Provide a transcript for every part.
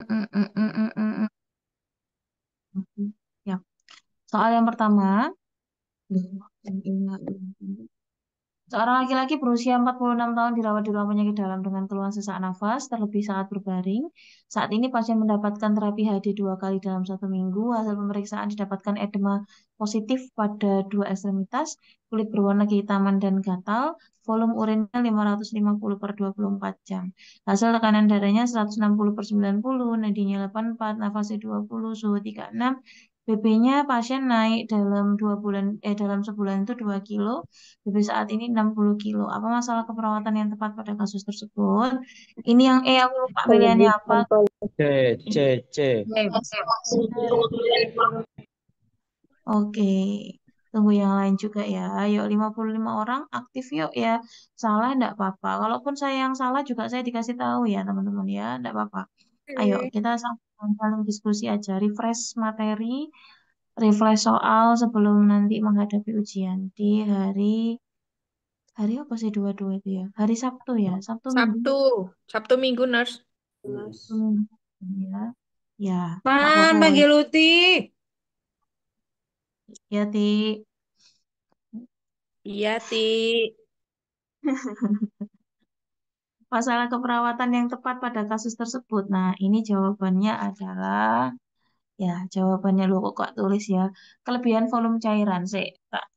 mm, mm, mm, mm, mm, mm. Ya. Soal yang pertama, seorang laki-laki berusia 46 tahun dirawat di ruang penyakit dalam dengan keluhan sesak nafas, terlebih saat berbaring. Saat ini pasien mendapatkan terapi HD 2 kali dalam 1 minggu. Hasil pemeriksaan didapatkan edema positif pada dua ekstremitas, kulit berwarna kehitaman dan gatal, volume urinnya 550 per 24 jam. Hasil tekanan darahnya 160 per 90, nadinya 84, nafasnya 20, suhu 36. BB-nya pasien naik dalam sebulan itu 2 kilo. BB saat ini 60 kilo. Apa masalah keperawatan yang tepat pada kasus tersebut? Ini yang aku lupa pilihannya apa. Penyebutan C, C, C. Oke. Tunggu yang lain juga ya. Yuk 55 orang aktif yuk ya. Salah enggak apa-apa. Kalaupun saya yang salah juga saya dikasih tahu ya teman-teman ya. Enggak apa-apa. Ayo kita saling diskusi aja. Refresh materi, refresh soal sebelum nanti menghadapi ujian di hari apa sih dua-dua itu ya? Hari Sabtu ya. Sabtu Minggu. Sabtu, Sabtu Minggu, Nurse. Hmm, ya, ya, nggak Man, apa-apa Bang boleh. Geluti. Ya, Ti. Iya, Ti. Masalah keperawatan yang tepat pada kasus tersebut. Nah, ini jawabannya adalah, ya, jawabannya lu kok tulis ya. Kelebihan volume cairan. Tak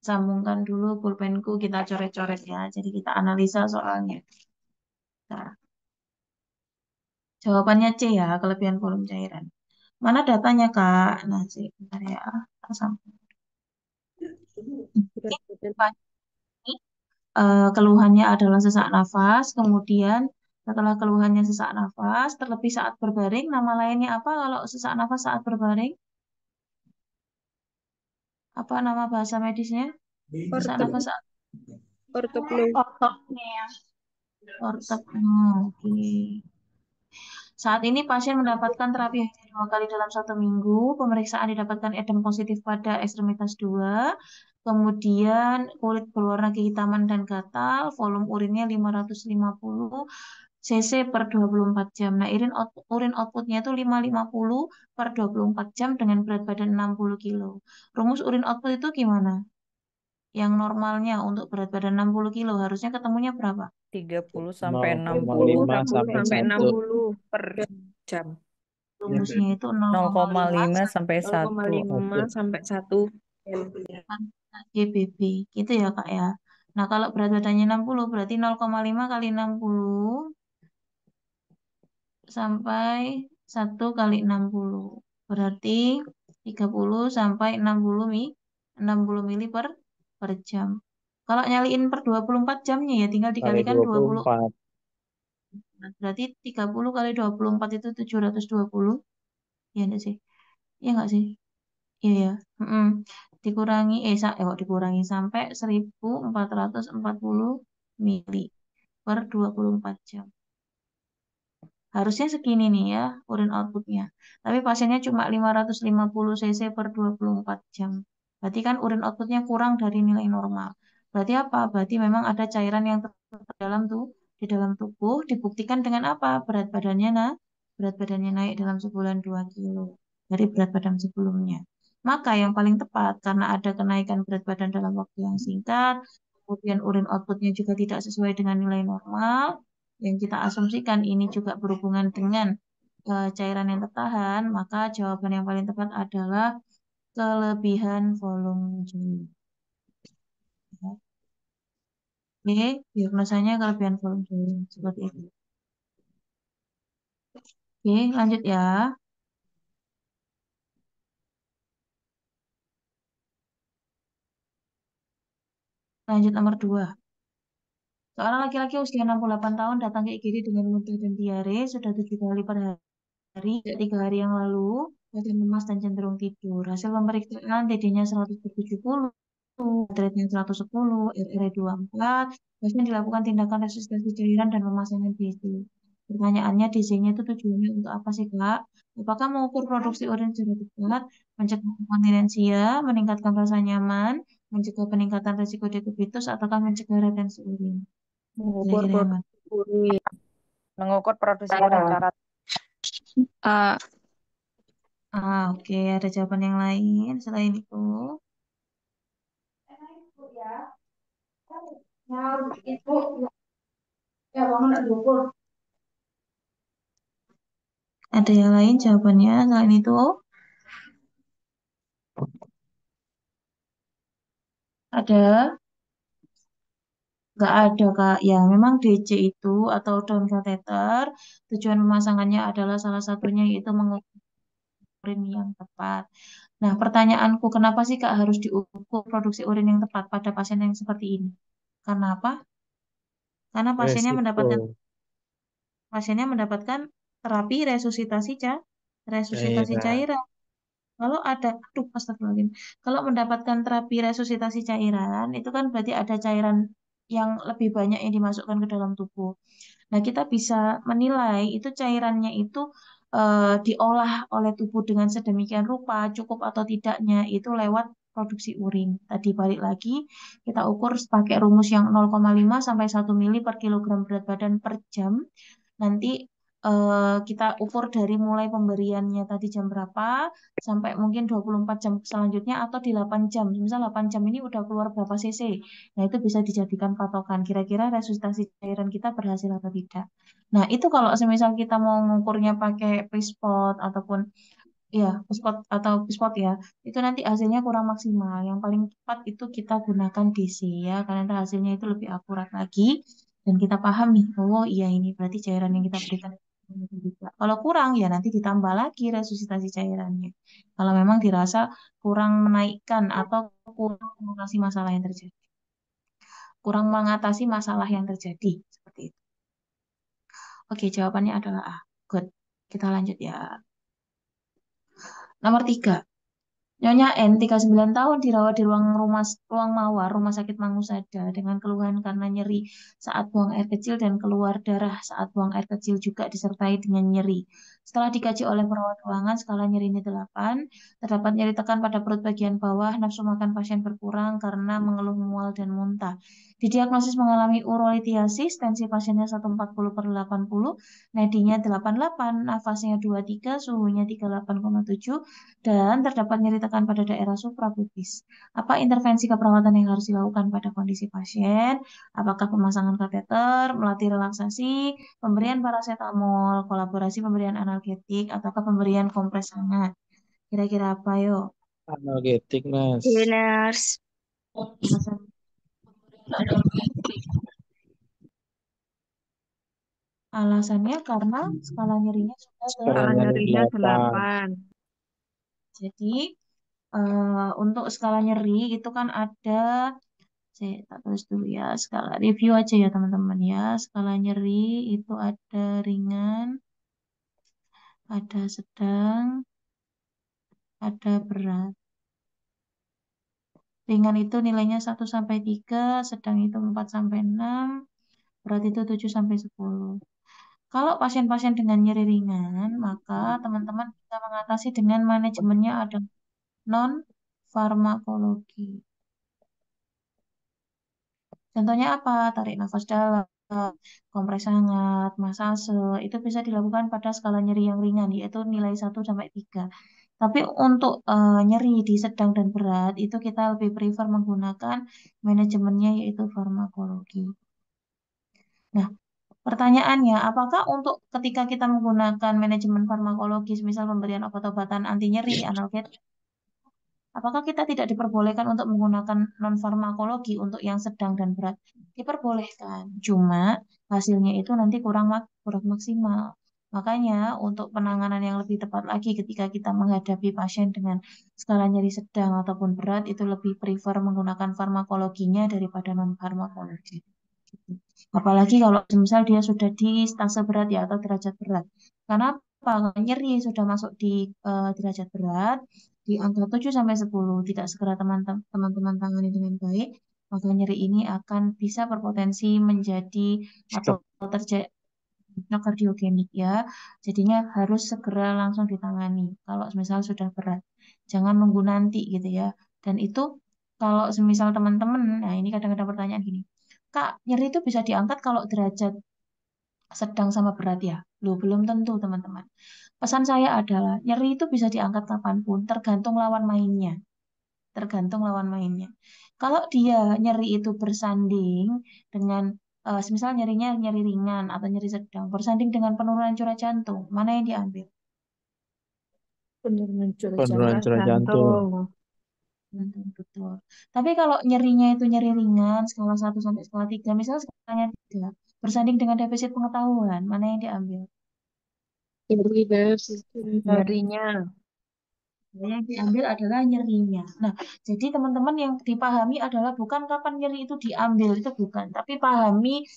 sambungkan dulu pulpenku, kita coret-coret ya. Jadi kita analisa soalnya. Nah, jawabannya C ya, kelebihan volume cairan. Mana datanya, Kak? Nah, C, bentar ya. Tak sambung. Berat badan. Keluhannya adalah sesak nafas, kemudian setelah keluhannya sesak nafas, terlebih saat berbaring, nama lainnya apa kalau sesak nafas saat berbaring? Apa nama bahasa medisnya? Sesak Ortop, nafas saat ortoplo. ortop. Oke. Saat ini pasien mendapatkan terapi hanya 2 kali dalam 1 minggu. Pemeriksaan didapatkan edem positif pada ekstremitas 2. Kemudian kulit berwarna kehitaman dan gatal, volume urinnya 550 cc per 24 jam. Nah, urin outputnya itu 550 per 24 jam dengan berat badan 60 kilo. Rumus urin output itu gimana? Yang normalnya untuk berat badan 60 kilo harusnya ketemunya berapa? 30 sampai 60 0,5 30 sampai sampai 1. 60 per jam. Rumusnya itu 0,5 0,5 sampai 1. 0,5 sampai 1. GBB. Gitu ya, Kak ya. Nah, kalau berat badannya 60 berarti 0,5 kali 60 sampai 1 kali 60. Berarti 30 sampai 60 mili per jam. Kalau nyaliin per 24 jamnya ya tinggal Kali dikalikan 20. 24. Berarti 30 kali 24 itu 720. Iya enggak sih? Iya enggak sih? Iya ya. Mm-mm. Dikurangi kok dikurangi sampai 1440 mili per 24 jam. Harusnya segini nih ya urin outputnya. Tapi pasiennya cuma 550 cc per 24 jam. Berarti kan urin outputnya kurang dari nilai normal. Berarti apa? Berarti memang ada cairan yang di dalam tubuh. Dibuktikan dengan apa? Berat badannya naik dalam sebulan 2 kilo dari berat badan sebelumnya. Maka yang paling tepat karena ada kenaikan berat badan dalam waktu yang singkat, kemudian urin outputnya juga tidak sesuai dengan nilai normal, yang kita asumsikan ini juga berhubungan dengan cairan yang tertahan, maka jawaban yang paling tepat adalah kelebihan volume jeli. Oke, diagnosanya kelebihan volume jeli seperti itu. Oke, lanjut ya. Lanjut nomor 2. Seorang laki-laki usia 68 tahun datang ke IGD dengan muntah dan diare sudah 7 kali per hari, sejak 3 hari yang lalu, badan lemas dan cenderung tidur. Hasil pemeriksaan TD-nya 170, rate-nya 110, RR 24, biasanya dilakukan tindakan resistensi cairan dan pemasangan DC. Pertanyaannya DC-nya itu tujuannya untuk apa sih, Kak? Apakah mengukur produksi urin secara tepat, mencegah inkontinensia, meningkatkan rasa nyaman, mencegah peningkatan risiko dekubitus, ataukah mencegah retensi urin? Mengukur Kira-kira yang mana? produksi urin. Mengukur produksi urin secara A. Oke, ada jawaban yang lain selain itu. Ada yang lain jawabannya selain itu? Ada? Nggak ada, Kak. Ya, memang DC itu atau down catheter, tujuan pemasangannya adalah salah satunya yaitu mengukur urin yang tepat. Nah, pertanyaanku, kenapa sih Kak harus diukur produksi urin yang tepat pada pasien yang seperti ini? Karena apa? Karena Resiko pasiennya mendapatkan terapi resusitasi cairan. cairan. Kalau ada, aduh, astagfirullahaladzim. Kalau mendapatkan terapi resusitasi cairan, itu kan berarti ada cairan yang lebih banyak yang dimasukkan ke dalam tubuh. Nah, kita bisa menilai itu cairannya itu diolah oleh tubuh dengan sedemikian rupa, cukup atau tidaknya itu lewat produksi urin. Tadi balik lagi, kita ukur pakai rumus yang 0,5 sampai 1 mili per kilogram berat badan per jam. Nanti kita ukur dari mulai pemberiannya tadi jam berapa sampai mungkin 24 jam selanjutnya atau di 8 jam. Misal 8 jam ini udah keluar berapa cc. Nah, itu bisa dijadikan patokan. Kira-kira resusitasi cairan kita berhasil atau tidak. Nah, itu kalau semisal kita mau mengukurnya pakai Prispot ataupun ya, Prispot ya, itu nanti hasilnya kurang maksimal. Yang paling tepat itu kita gunakan DC ya, karena hasilnya itu lebih akurat lagi dan kita paham nih, oh iya ini berarti cairan yang kita berikan itu juga. Kalau kurang ya nanti ditambah lagi resusitasi cairannya. Kalau memang dirasa kurang menaikkan atau kurang mengatasi masalah yang terjadi. Kurang mengatasi masalah yang terjadi seperti itu. Oke, jawabannya adalah A. Good. Kita lanjut ya. Nomor 3. Nyonya N, 39 tahun, dirawat di ruang mawar, Rumah Sakit Mangusada, dengan keluhan karena nyeri saat buang air kecil dan keluar darah saat buang air kecil juga disertai dengan nyeri. Setelah dikaji oleh perawat ruangan, skala nyerinya 8, terdapat nyeri tekan pada perut bagian bawah, nafsu makan pasien berkurang karena mengeluh mual dan muntah. Didiagnosis mengalami urolithiasis, tensi pasiennya 140/80, nadinya 88, nafasnya 23, suhunya 38,7, dan terdapat nyeri tekan pada daerah suprapubis. Apa intervensi keperawatan yang harus dilakukan pada kondisi pasien? Apakah pemasangan kateter, melatih relaksasi, pemberian paracetamol, kolaborasi pemberian analgetik, ataukah pemberian kompres hangat? Kira-kira apa, yuk? Analgetik, Mas. Winners. Alasan- Alasannya karena skala nyerinya sudah Skala Skala nyeri nyerinya 8. 8. Jadi, untuk skala nyeri itu kan ada, saya tak tulis dulu ya, skala review aja ya teman-teman ya. Skala nyeri itu ada ringan, ada sedang, ada berat. Ringan itu nilainya 1 sampai 3, sedang itu 4 sampai 6, berat itu 7 sampai 10. Kalau pasien-pasien dengan nyeri ringan, maka teman-teman bisa mengatasi dengan manajemennya ada non farmakologi. Contohnya apa? Tarik nafas dalam, kompres hangat, masase, itu bisa dilakukan pada skala nyeri yang ringan, yaitu nilai 1 sampai 3. Tapi untuk nyeri di sedang dan berat, itu kita lebih prefer menggunakan manajemennya yaitu farmakologi. Nah, pertanyaannya, apakah untuk ketika kita menggunakan manajemen farmakologis, misal pemberian obat-obatan anti nyeri, analgetik, apakah kita tidak diperbolehkan untuk menggunakan non-farmakologi untuk yang sedang dan berat? Diperbolehkan, cuma hasilnya itu nanti kurang maksimal. Makanya untuk penanganan yang lebih tepat lagi ketika kita menghadapi pasien dengan skala nyeri sedang ataupun berat, itu lebih prefer menggunakan farmakologinya daripada non-farmakologi. Apalagi kalau misal dia sudah di stase berat ya atau derajat berat. Karena apa? Nyeri sudah masuk di derajat berat di angka 7 sampai 10 tidak segera teman-teman tangani dengan baik, maka nyeri ini akan bisa berpotensi menjadi atau Stroke. terjadi kardiogenik ya. Jadinya harus segera langsung ditangani kalau misal sudah berat. Jangan nunggu nanti gitu ya. Dan itu kalau semisal teman-teman, nah ini kadang-kadang pertanyaan gini, Kak, nyeri itu bisa diangkat kalau derajat sedang sama berat ya. Loh, belum tentu teman-teman. Pesan saya adalah nyeri itu bisa diangkat kapanpun, tergantung lawan mainnya. Tergantung lawan mainnya. Kalau dia nyeri itu bersanding dengan, misal nyerinya nyeri ringan atau nyeri sedang, bersanding dengan penurunan curah jantung, mana yang diambil? Penurunan curah Penurunan jantung. curah jantung. Jantung, betul. Tapi kalau nyerinya itu nyeri ringan, skala 1 sampai skala 3, misalnya skalanya 3, bersanding dengan defisit pengetahuan, mana yang diambil? Nyeri des. Nyerinya. Yang diambil adalah nyerinya. Nah, jadi teman-teman yang dipahami adalah bukan kapan nyeri itu diambil, itu bukan. Tapi pahami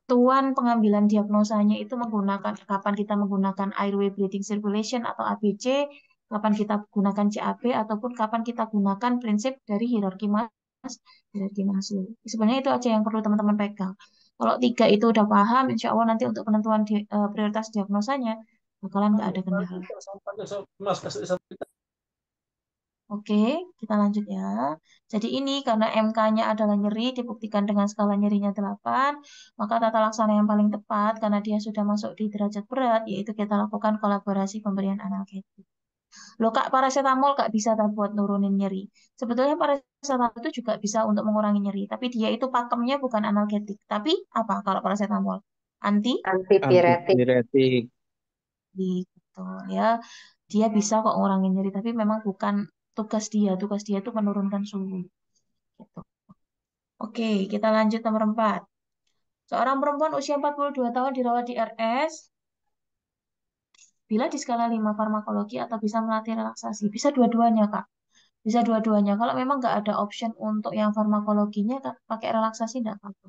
tuan pengambilan diagnosanya itu menggunakan kapan kita menggunakan airway breathing circulation atau ABC, kapan kita gunakan CAP, ataupun kapan kita gunakan prinsip dari hierarki Maslow. Sebenarnya itu aja yang perlu teman-teman pegang. Kalau 3 itu udah paham, insya Allah nanti untuk penentuan prioritas diagnosanya bakalan nggak ada kendala. Oke, kita lanjut ya. Jadi ini karena MK-nya adalah nyeri, dibuktikan dengan skala nyerinya 8, maka tata laksana yang paling tepat karena dia sudah masuk di derajat berat, yaitu kita lakukan kolaborasi pemberian analgetik. Loh Kak, paracetamol Kak bisa tak buat nurunin nyeri? Sebetulnya paracetamol itu juga bisa untuk mengurangi nyeri, tapi dia itu pakemnya bukan analgetik. Tapi apa kalau paracetamol? Anti? Antipiretik. Antipiretik. Gitu ya. Dia bisa kok ngurangin nyeri, tapi memang bukan tugas dia. Tugas dia itu menurunkan suhu. Gitu. Oke, kita lanjut nomor 4. Seorang perempuan usia 42 tahun dirawat di RS bila di skala 5 farmakologi atau bisa melatih relaksasi. Bisa dua-duanya, Kak. Bisa dua-duanya. Kalau memang nggak ada option untuk yang farmakologinya, Kak, pakai relaksasi nggak apa-apa.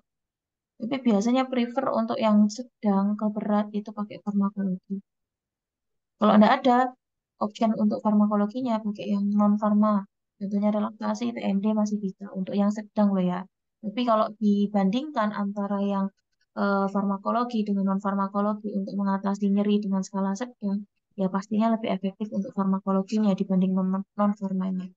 Tapi biasanya prefer untuk yang sedang ke berat itu pakai farmakologi. Kalau nggak ada option untuk farmakologinya, pakai yang non-farma. Tentunya relaksasi, TMD masih bisa. Untuk yang sedang loh ya. Tapi kalau dibandingkan antara yang farmakologi dengan non-farmakologi untuk mengatasi nyeri dengan skala sedang, ya pastinya lebih efektif untuk farmakologinya dibanding non-farmanya.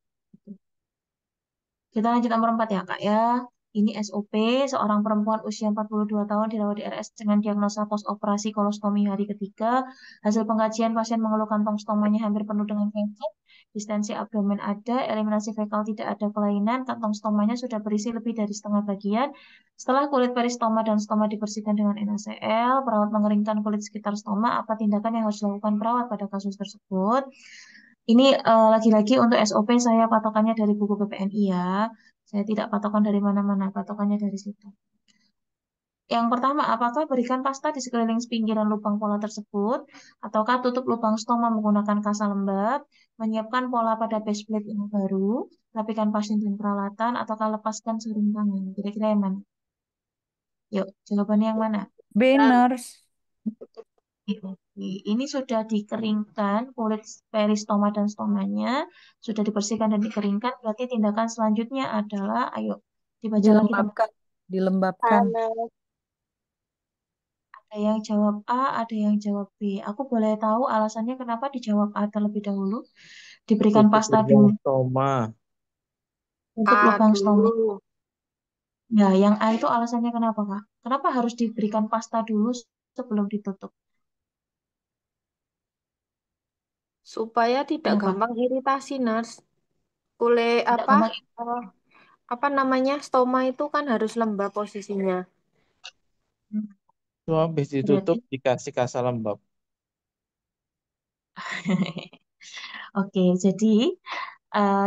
Kita lanjut nomor 4 ya, Kak ya. Ini SOP, seorang perempuan usia 42 tahun dirawat di RS dengan diagnosa post-operasi kolostomi hari ketiga. Hasil pengkajian pasien mengeluh kantong stomanya hampir penuh dengan kencing, distensi abdomen ada, eliminasi fekal tidak ada kelainan, kantong stomanya sudah berisi lebih dari setengah bagian. Setelah kulit peristoma dan stoma dibersihkan dengan NaCl, perawat mengeringkan kulit sekitar stoma. Apa tindakan yang harus dilakukan perawat pada kasus tersebut? Ini lagi-lagi untuk SOP saya patokannya dari buku PPNI ya. Saya tidak patokan dari mana-mana, patokannya dari situ. Yang pertama, apakah berikan pasta di sekeliling pinggiran lubang pola tersebut, ataukah tutup lubang stoma menggunakan kasa lembab, menyiapkan pola pada base plate yang baru, rapikan pasien dan peralatan, ataukah lepaskan sarung tangan. Kira-kira yang mana? Yuk, jawabannya yang mana? Beners. Ini sudah dikeringkan kulit peristoma dan stomanya, sudah dibersihkan dan dikeringkan. Berarti tindakan selanjutnya adalah, ayo dibaca lagi teman. Dilembabkan. Dilembabkan. Ada yang jawab A, ada yang jawab B. Aku boleh tahu alasannya kenapa dijawab A terlebih dahulu. Diberikan Tutup pasta lubang dulu stoma. untuk lubang stoma. Aduh. Ya, yang A itu alasannya kenapa, Kak? Kenapa harus diberikan pasta dulu sebelum ditutup? Supaya tidak Kenapa? gampang iritasi, Nars. Kulit Tidak gampang. eh, apa namanya? Stoma itu kan harus lembab posisinya. Itu habis Berarti ditutup dikasih kasa lembab. oke, jadi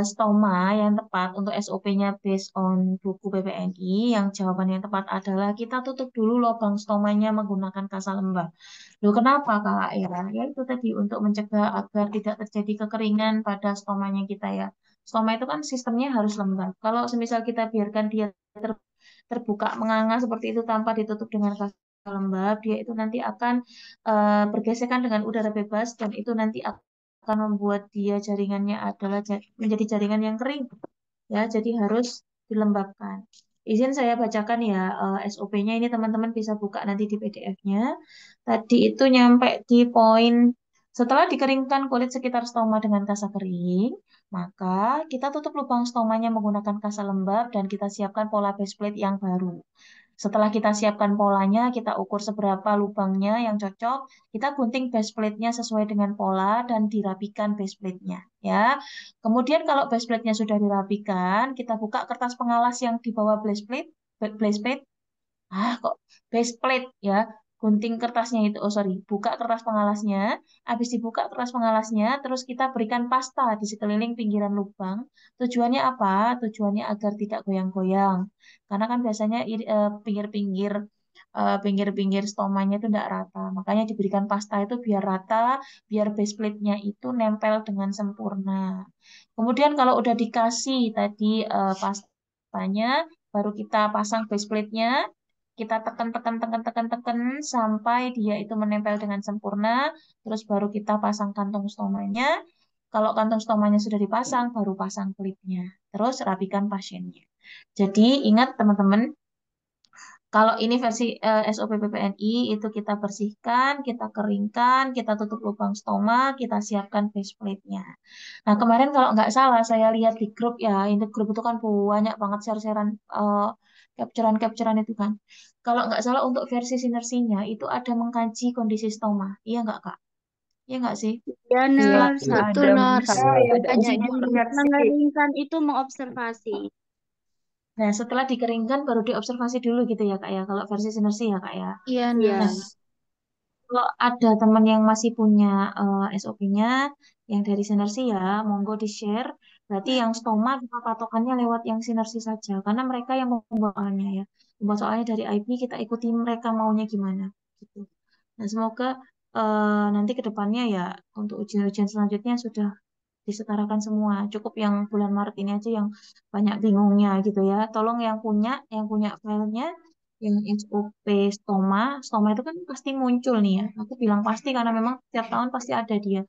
stoma yang tepat untuk SOP-nya based on buku PPNI, yang jawaban yang tepat adalah kita tutup dulu lubang stomanya menggunakan kasa lembab. Loh, kenapa Kak? Ya itu tadi untuk mencegah agar tidak terjadi kekeringan pada stomanya kita ya. Stoma itu kan sistemnya harus lembab. Kalau semisal kita biarkan dia terbuka menganga seperti itu tanpa ditutup dengan kasa lembab, dia itu nanti akan bergesekan dengan udara bebas dan itu nanti akan membuat dia jaringannya adalah menjadi jaringan yang kering ya, jadi harus dilembabkan. Izin saya bacakan ya SOP-nya, ini teman-teman bisa buka nanti di PDF-nya. Tadi itu nyampe di poin setelah dikeringkan kulit sekitar stoma dengan kasa kering, maka kita tutup lubang stomanya menggunakan kasa lembab dan kita siapkan pola base plate yang baru. Setelah kita siapkan polanya, kita ukur seberapa lubangnya yang cocok, kita gunting base plate-nya sesuai dengan pola dan dirapikan base plate-nya, ya. Kemudian kalau base plate-nya sudah dirapikan, kita buka kertas pengalas yang di bawah base plate, kok base plate ya, gunting kertasnya itu, oh sorry, buka kertas pengalasnya, habis dibuka kertas pengalasnya, terus kita berikan pasta di sekeliling pinggiran lubang. Tujuannya apa? Tujuannya agar tidak goyang-goyang, karena kan biasanya pinggir-pinggir stomanya itu tidak rata, makanya diberikan pasta itu biar rata, biar base plate-nya itu nempel dengan sempurna. Kemudian kalau udah dikasih tadi pastanya, baru kita pasang base plate-nya, kita tekan tekan tekan tekan tekan sampai dia itu menempel dengan sempurna, terus baru kita pasang kantung stomanya. Kalau kantung stomanya sudah dipasang, baru pasang klipnya, terus rapikan pasiennya. Jadi ingat teman-teman, kalau ini versi SOP PPNI itu kita bersihkan, kita keringkan, kita tutup lubang stoma, kita siapkan base plate-nya. Nah, kemarin kalau nggak salah saya lihat di grup ya, ini grup itu kan banyak banget share-sharean capturean-capturean itu kan. Kalau nggak salah untuk versi sinersinya itu ada mengkaji kondisi stoma. Iya nggak Kak? Iya nggak sih? Ya, Iya, Setelah Nurse. Iya. Betul, ada Nurse. Iya. ada Hanya uji yang versi. mengeringkan itu mengobservasi. Nah, setelah dikeringkan baru diobservasi dulu gitu ya Kak ya, kalau versi sinersi ya Kak ya. Iya, Nah, Nurse. kalau ada teman yang masih punya SOP-nya yang dari sinersi ya, monggo di-share. Berarti yang stoma kita patokannya lewat yang sinersi saja, karena mereka yang membuat soalnya ya. Membuat soalnya dari IP kita ikuti mereka maunya gimana gitu. Nah, semoga nanti ke depannya ya untuk ujian-ujian selanjutnya sudah disetarakan semua. Cukup yang bulan Maret ini aja yang banyak bingungnya gitu ya. Tolong yang punya filenya, yang SOP stoma, stoma itu kan pasti muncul nih ya. Aku bilang pasti karena memang tiap tahun pasti ada dia.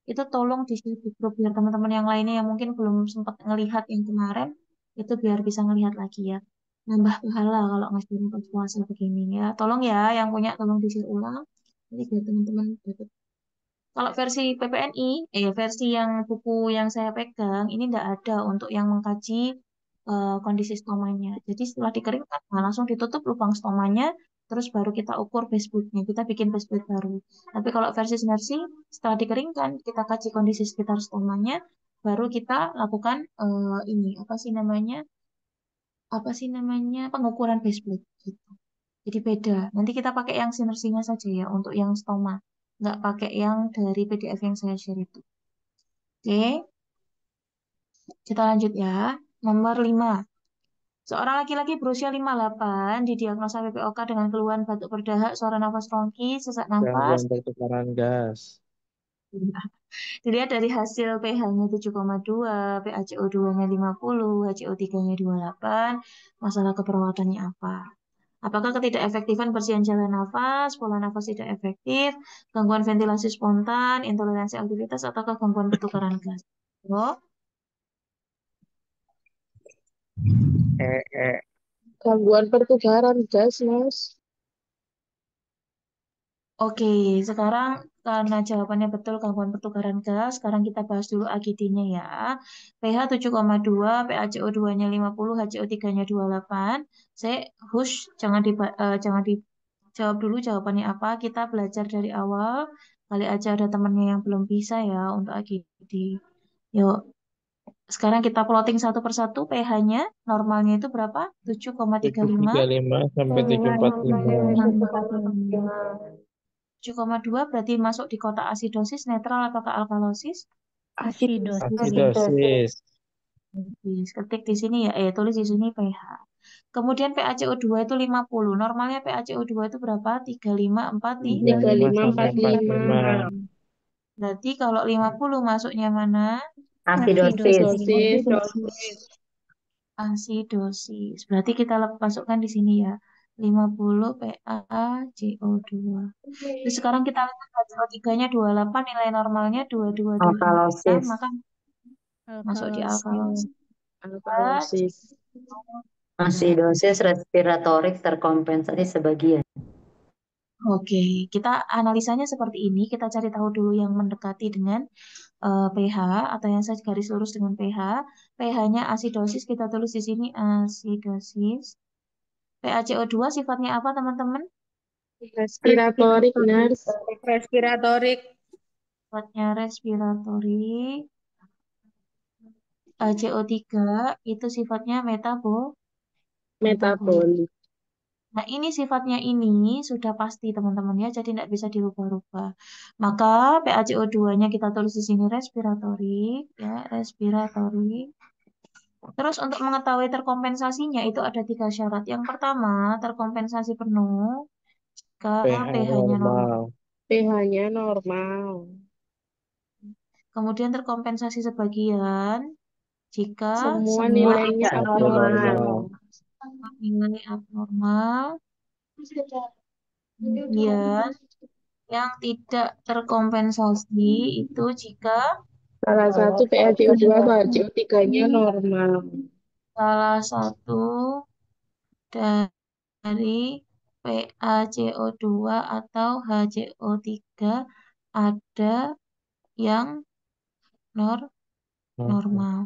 Itu tolong di-share di grup biar teman-teman yang lainnya yang mungkin belum sempat ngelihat yang kemarin, itu biar bisa ngelihat lagi ya. Nambah pahala kalau ngasih pas puasa begini ya. Tolong ya yang punya tolong di-share ulang. Jadi biar teman-teman dapat. Kalau versi PPNI, versi yang buku yang saya pegang, ini tidak ada untuk yang mengkaji kondisi stomanya. Jadi setelah dikeringkan, nah langsung ditutup lubang stomanya, terus baru kita ukur base plate-nya, kita bikin base plate baru. Tapi kalau versi sinersi, setelah dikeringkan, kita kaji kondisi sekitar stomanya, baru kita lakukan ini, apa sih namanya, pengukuran base plate. Gitu. Jadi beda. Nanti kita pakai yang sinersinya saja ya untuk yang stoma. Nggak pakai yang dari PDF yang saya share itu. Oke, kita lanjut ya. Nomor 5. Seorang laki-laki berusia 58 didiagnosa PPOK dengan keluhan batuk berdahak, suara nafas ronki, sesak nafas. Gangguan pertukaran gas. Dilihat dari hasil pH-nya 7,2, PaCO2-nya 50, HCO3-nya 28, masalah keperawatannya apa? Apakah ketidakefektifan bersihan jalan nafas, pola nafas tidak efektif, gangguan ventilasi spontan, intoleransi aktivitas, ataukah gangguan pertukaran gas? Oh, Eh, eh. Gangguan pertukaran gas, Mas. oke, sekarang karena jawabannya betul gangguan pertukaran gas, sekarang kita bahas dulu AGD-nya ya. pH 7,2, PaCO2-nya 50, HCO3-nya 28. Saya hush, jangan dijawab dulu jawabannya apa. Kita belajar dari awal. Kali aja ada temennya yang belum bisa ya untuk AGD. Yuk, sekarang kita plotting satu persatu pH-nya. Normalnya itu berapa? 7,35. 735 sampai 745. 7,2 berarti masuk di kotak asidosis, netral atau ke alkalosis? Asidosis. Asidosis. Acidosis. Ketik di sini ya, tulis di sini pH. Kemudian PaCO2 itu 50. Normalnya PaCO2 itu berapa? 354. 35 sampai 45. Berarti kalau 50 masuknya mana? Asidosis. Asidosis. Berarti kita masukkan di sini ya. 50 PaCO2. Terus sekarang kita lihat HCO3-nya 28, nilai normalnya 2226, maka masuk di alkalosis. Alkalosis. Asidosis respiratorik terkompensasi sebagian. Oke, kita analisanya seperti ini. Kita cari tahu dulu yang mendekati dengan pH atau yang saya garis lurus dengan pH. pH-nya asidosis kita tulis di sini asidosis. PaCO2 sifatnya apa, teman-teman? Respiratorik, nurse. Respiratorik. Sifatnya respiratory. CO3 itu sifatnya metabolik. Metabolik. Nah, ini sifatnya ini sudah pasti, teman-teman ya, jadi tidak bisa dirubah-rubah. Maka PaCO2-nya kita tulis di sini respiratorik, ya, respiratorik. Terus untuk mengetahui terkompensasinya itu ada 3 syarat. Yang pertama, terkompensasi penuh jika pH pH-nya normal. normal. pH-nya normal. Kemudian terkompensasi sebagian jika Semua semua nilainya Satu abnormal. normal. nilai abnormal. Kemudian yang tidak terkompensasi itu jika Salah satu PaCO2 atau HCO3-nya normal. salah satu dari PaCO2 atau HCO3 ada yang Normal. normal.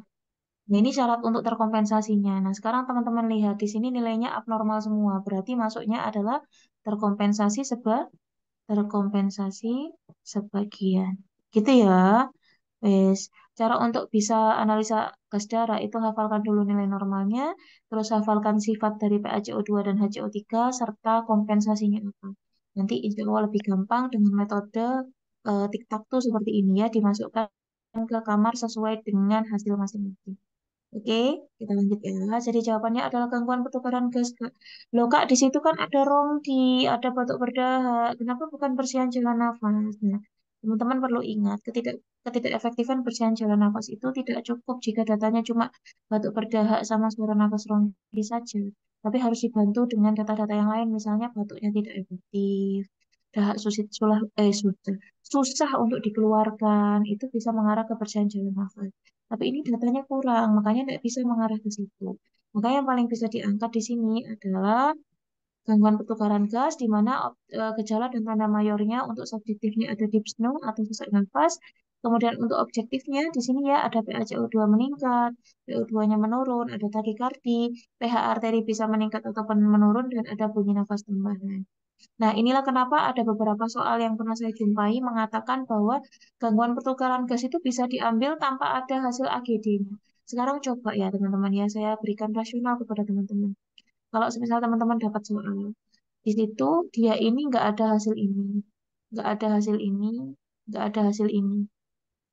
Nah, ini syarat untuk terkompensasinya. Nah, sekarang teman-teman lihat di sini nilainya abnormal semua. Berarti masuknya adalah terkompensasi terkompensasi sebagian. Gitu ya. Wes, cara untuk bisa analisa gas darah itu hafalkan dulu nilai normalnya, terus hafalkan sifat dari PaCO2 dan HCO3 serta kompensasinya apa. Nanti insya Allah lebih gampang dengan metode tic-tac-toe seperti ini ya, dimasukkan ke kamar sesuai dengan hasil masing-masing. Oke, kita lanjut ya. Jadi jawabannya adalah gangguan pertukaran gas, Kak. Loh, Kak, di situ kan ada ronggi, ada batuk berdahak. Kenapa bukan bersihan jalan nafas? Nah, teman-teman perlu ingat, ketidakefektifan bersihan jalan nafas itu tidak cukup jika datanya cuma batuk berdahak sama suara nafas ronggi saja. Tapi harus dibantu dengan data-data yang lain, misalnya batuknya tidak efektif, dahak susah untuk dikeluarkan, itu bisa mengarah ke bersihan jalan nafas. Tapi ini datanya kurang, makanya tidak bisa mengarah ke situ. Makanya yang paling bisa diangkat di sini adalah gangguan pertukaran gas, di mana gejala dan tanda mayornya untuk subjektifnya ada dyspnea atau sesak nafas. Kemudian untuk objektifnya di sini ya ada PaCO2 meningkat, PO2-nya menurun, ada takikardi, pH arteri bisa meningkat ataupun menurun, dan ada bunyi nafas tambahan. Nah, inilah kenapa ada beberapa soal yang pernah saya jumpai mengatakan bahwa gangguan pertukaran gas itu bisa diambil tanpa ada hasil AGD-nya. Sekarang coba ya teman-teman ya, saya berikan rasional kepada teman-teman. Kalau semisal teman-teman dapat soal, di situ dia ini nggak ada hasil ini, nggak ada hasil ini, nggak ada hasil ini.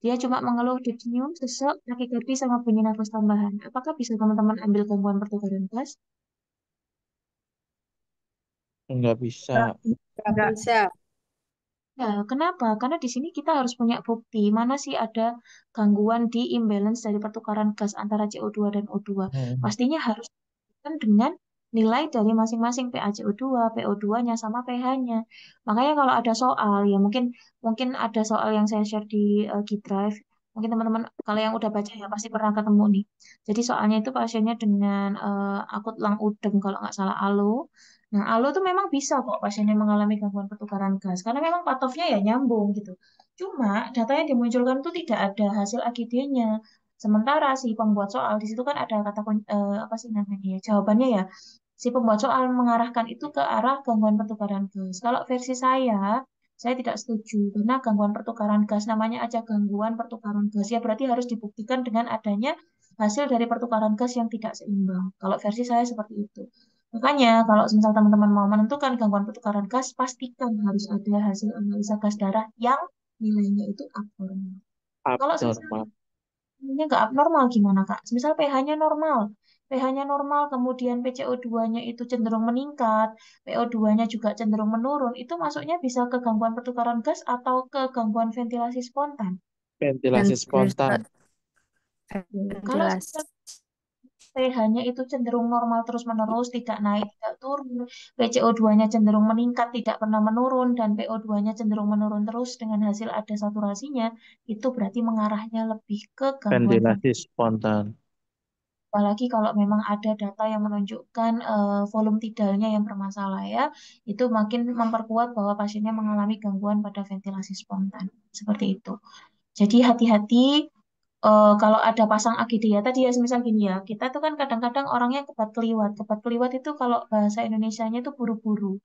Dia cuma mengeluh dyspnea, sesek, takikardi, sama bunyi nafas tambahan. Apakah bisa teman-teman ambil gangguan pertukaran gas? Nggak bisa. Nggak bisa. Ya, kenapa? Karena di sini kita harus punya bukti mana sih ada gangguan di imbalance dari pertukaran gas antara CO2 dan O2. Hmm. Pastinya harus kan dengan nilai dari masing-masing PaCO2, PO2-nya sama pH-nya. Makanya kalau ada soal ya mungkin mungkin ada soal yang saya share di G-Drive. Mungkin teman-teman kalau yang udah baca ya pasti pernah ketemu nih. Jadi soalnya itu pasiennya dengan akut lung udem kalau nggak salah ALO. Nah, ALO tuh memang bisa kok pasiennya mengalami gangguan pertukaran gas karena memang patofnya ya nyambung gitu. Cuma data yang dimunculkan tuh tidak ada hasil AGD-nya. Sementara si pembuat soal di situ kan ada kata apa sih namanya ya? Jawabannya ya. Si pembuat soal mengarahkan itu ke arah gangguan pertukaran gas. Kalau versi saya tidak setuju karena gangguan pertukaran gas namanya aja gangguan pertukaran gas ya berarti harus dibuktikan dengan adanya hasil dari pertukaran gas yang tidak seimbang. Kalau versi saya seperti itu. Makanya kalau misal teman-teman mau menentukan gangguan pertukaran gas, pastikan harus ada hasil analisa gas darah yang nilainya itu abnormal. Kalau Abnormal. ini nggak abnormal gimana, Kak? Misal pH-nya normal. pH-nya normal, kemudian PCO2-nya itu cenderung meningkat, PO2-nya juga cenderung menurun, itu masuknya bisa ke gangguan pertukaran gas atau ke gangguan ventilasi spontan. Ventilasi spontan. Kalau Ventilasi. pH-nya itu cenderung normal terus-menerus, tidak naik, tidak turun, PCO2-nya cenderung meningkat, tidak pernah menurun, dan PO2-nya cenderung menurun terus dengan hasil ada saturasinya, itu berarti mengarahnya lebih ke gangguan Ventilasi spontan. apalagi kalau memang ada data yang menunjukkan volume tidalnya yang bermasalah ya, itu makin memperkuat bahwa pasiennya mengalami gangguan pada ventilasi spontan. Seperti itu. Jadi hati-hati kalau ada pasang AGD ya tadi ya semisal gini ya, kita tuh kan kadang-kadang orangnya kebat keliwat. Kebat keliwat itu kalau bahasa Indonesianya itu buru-buru.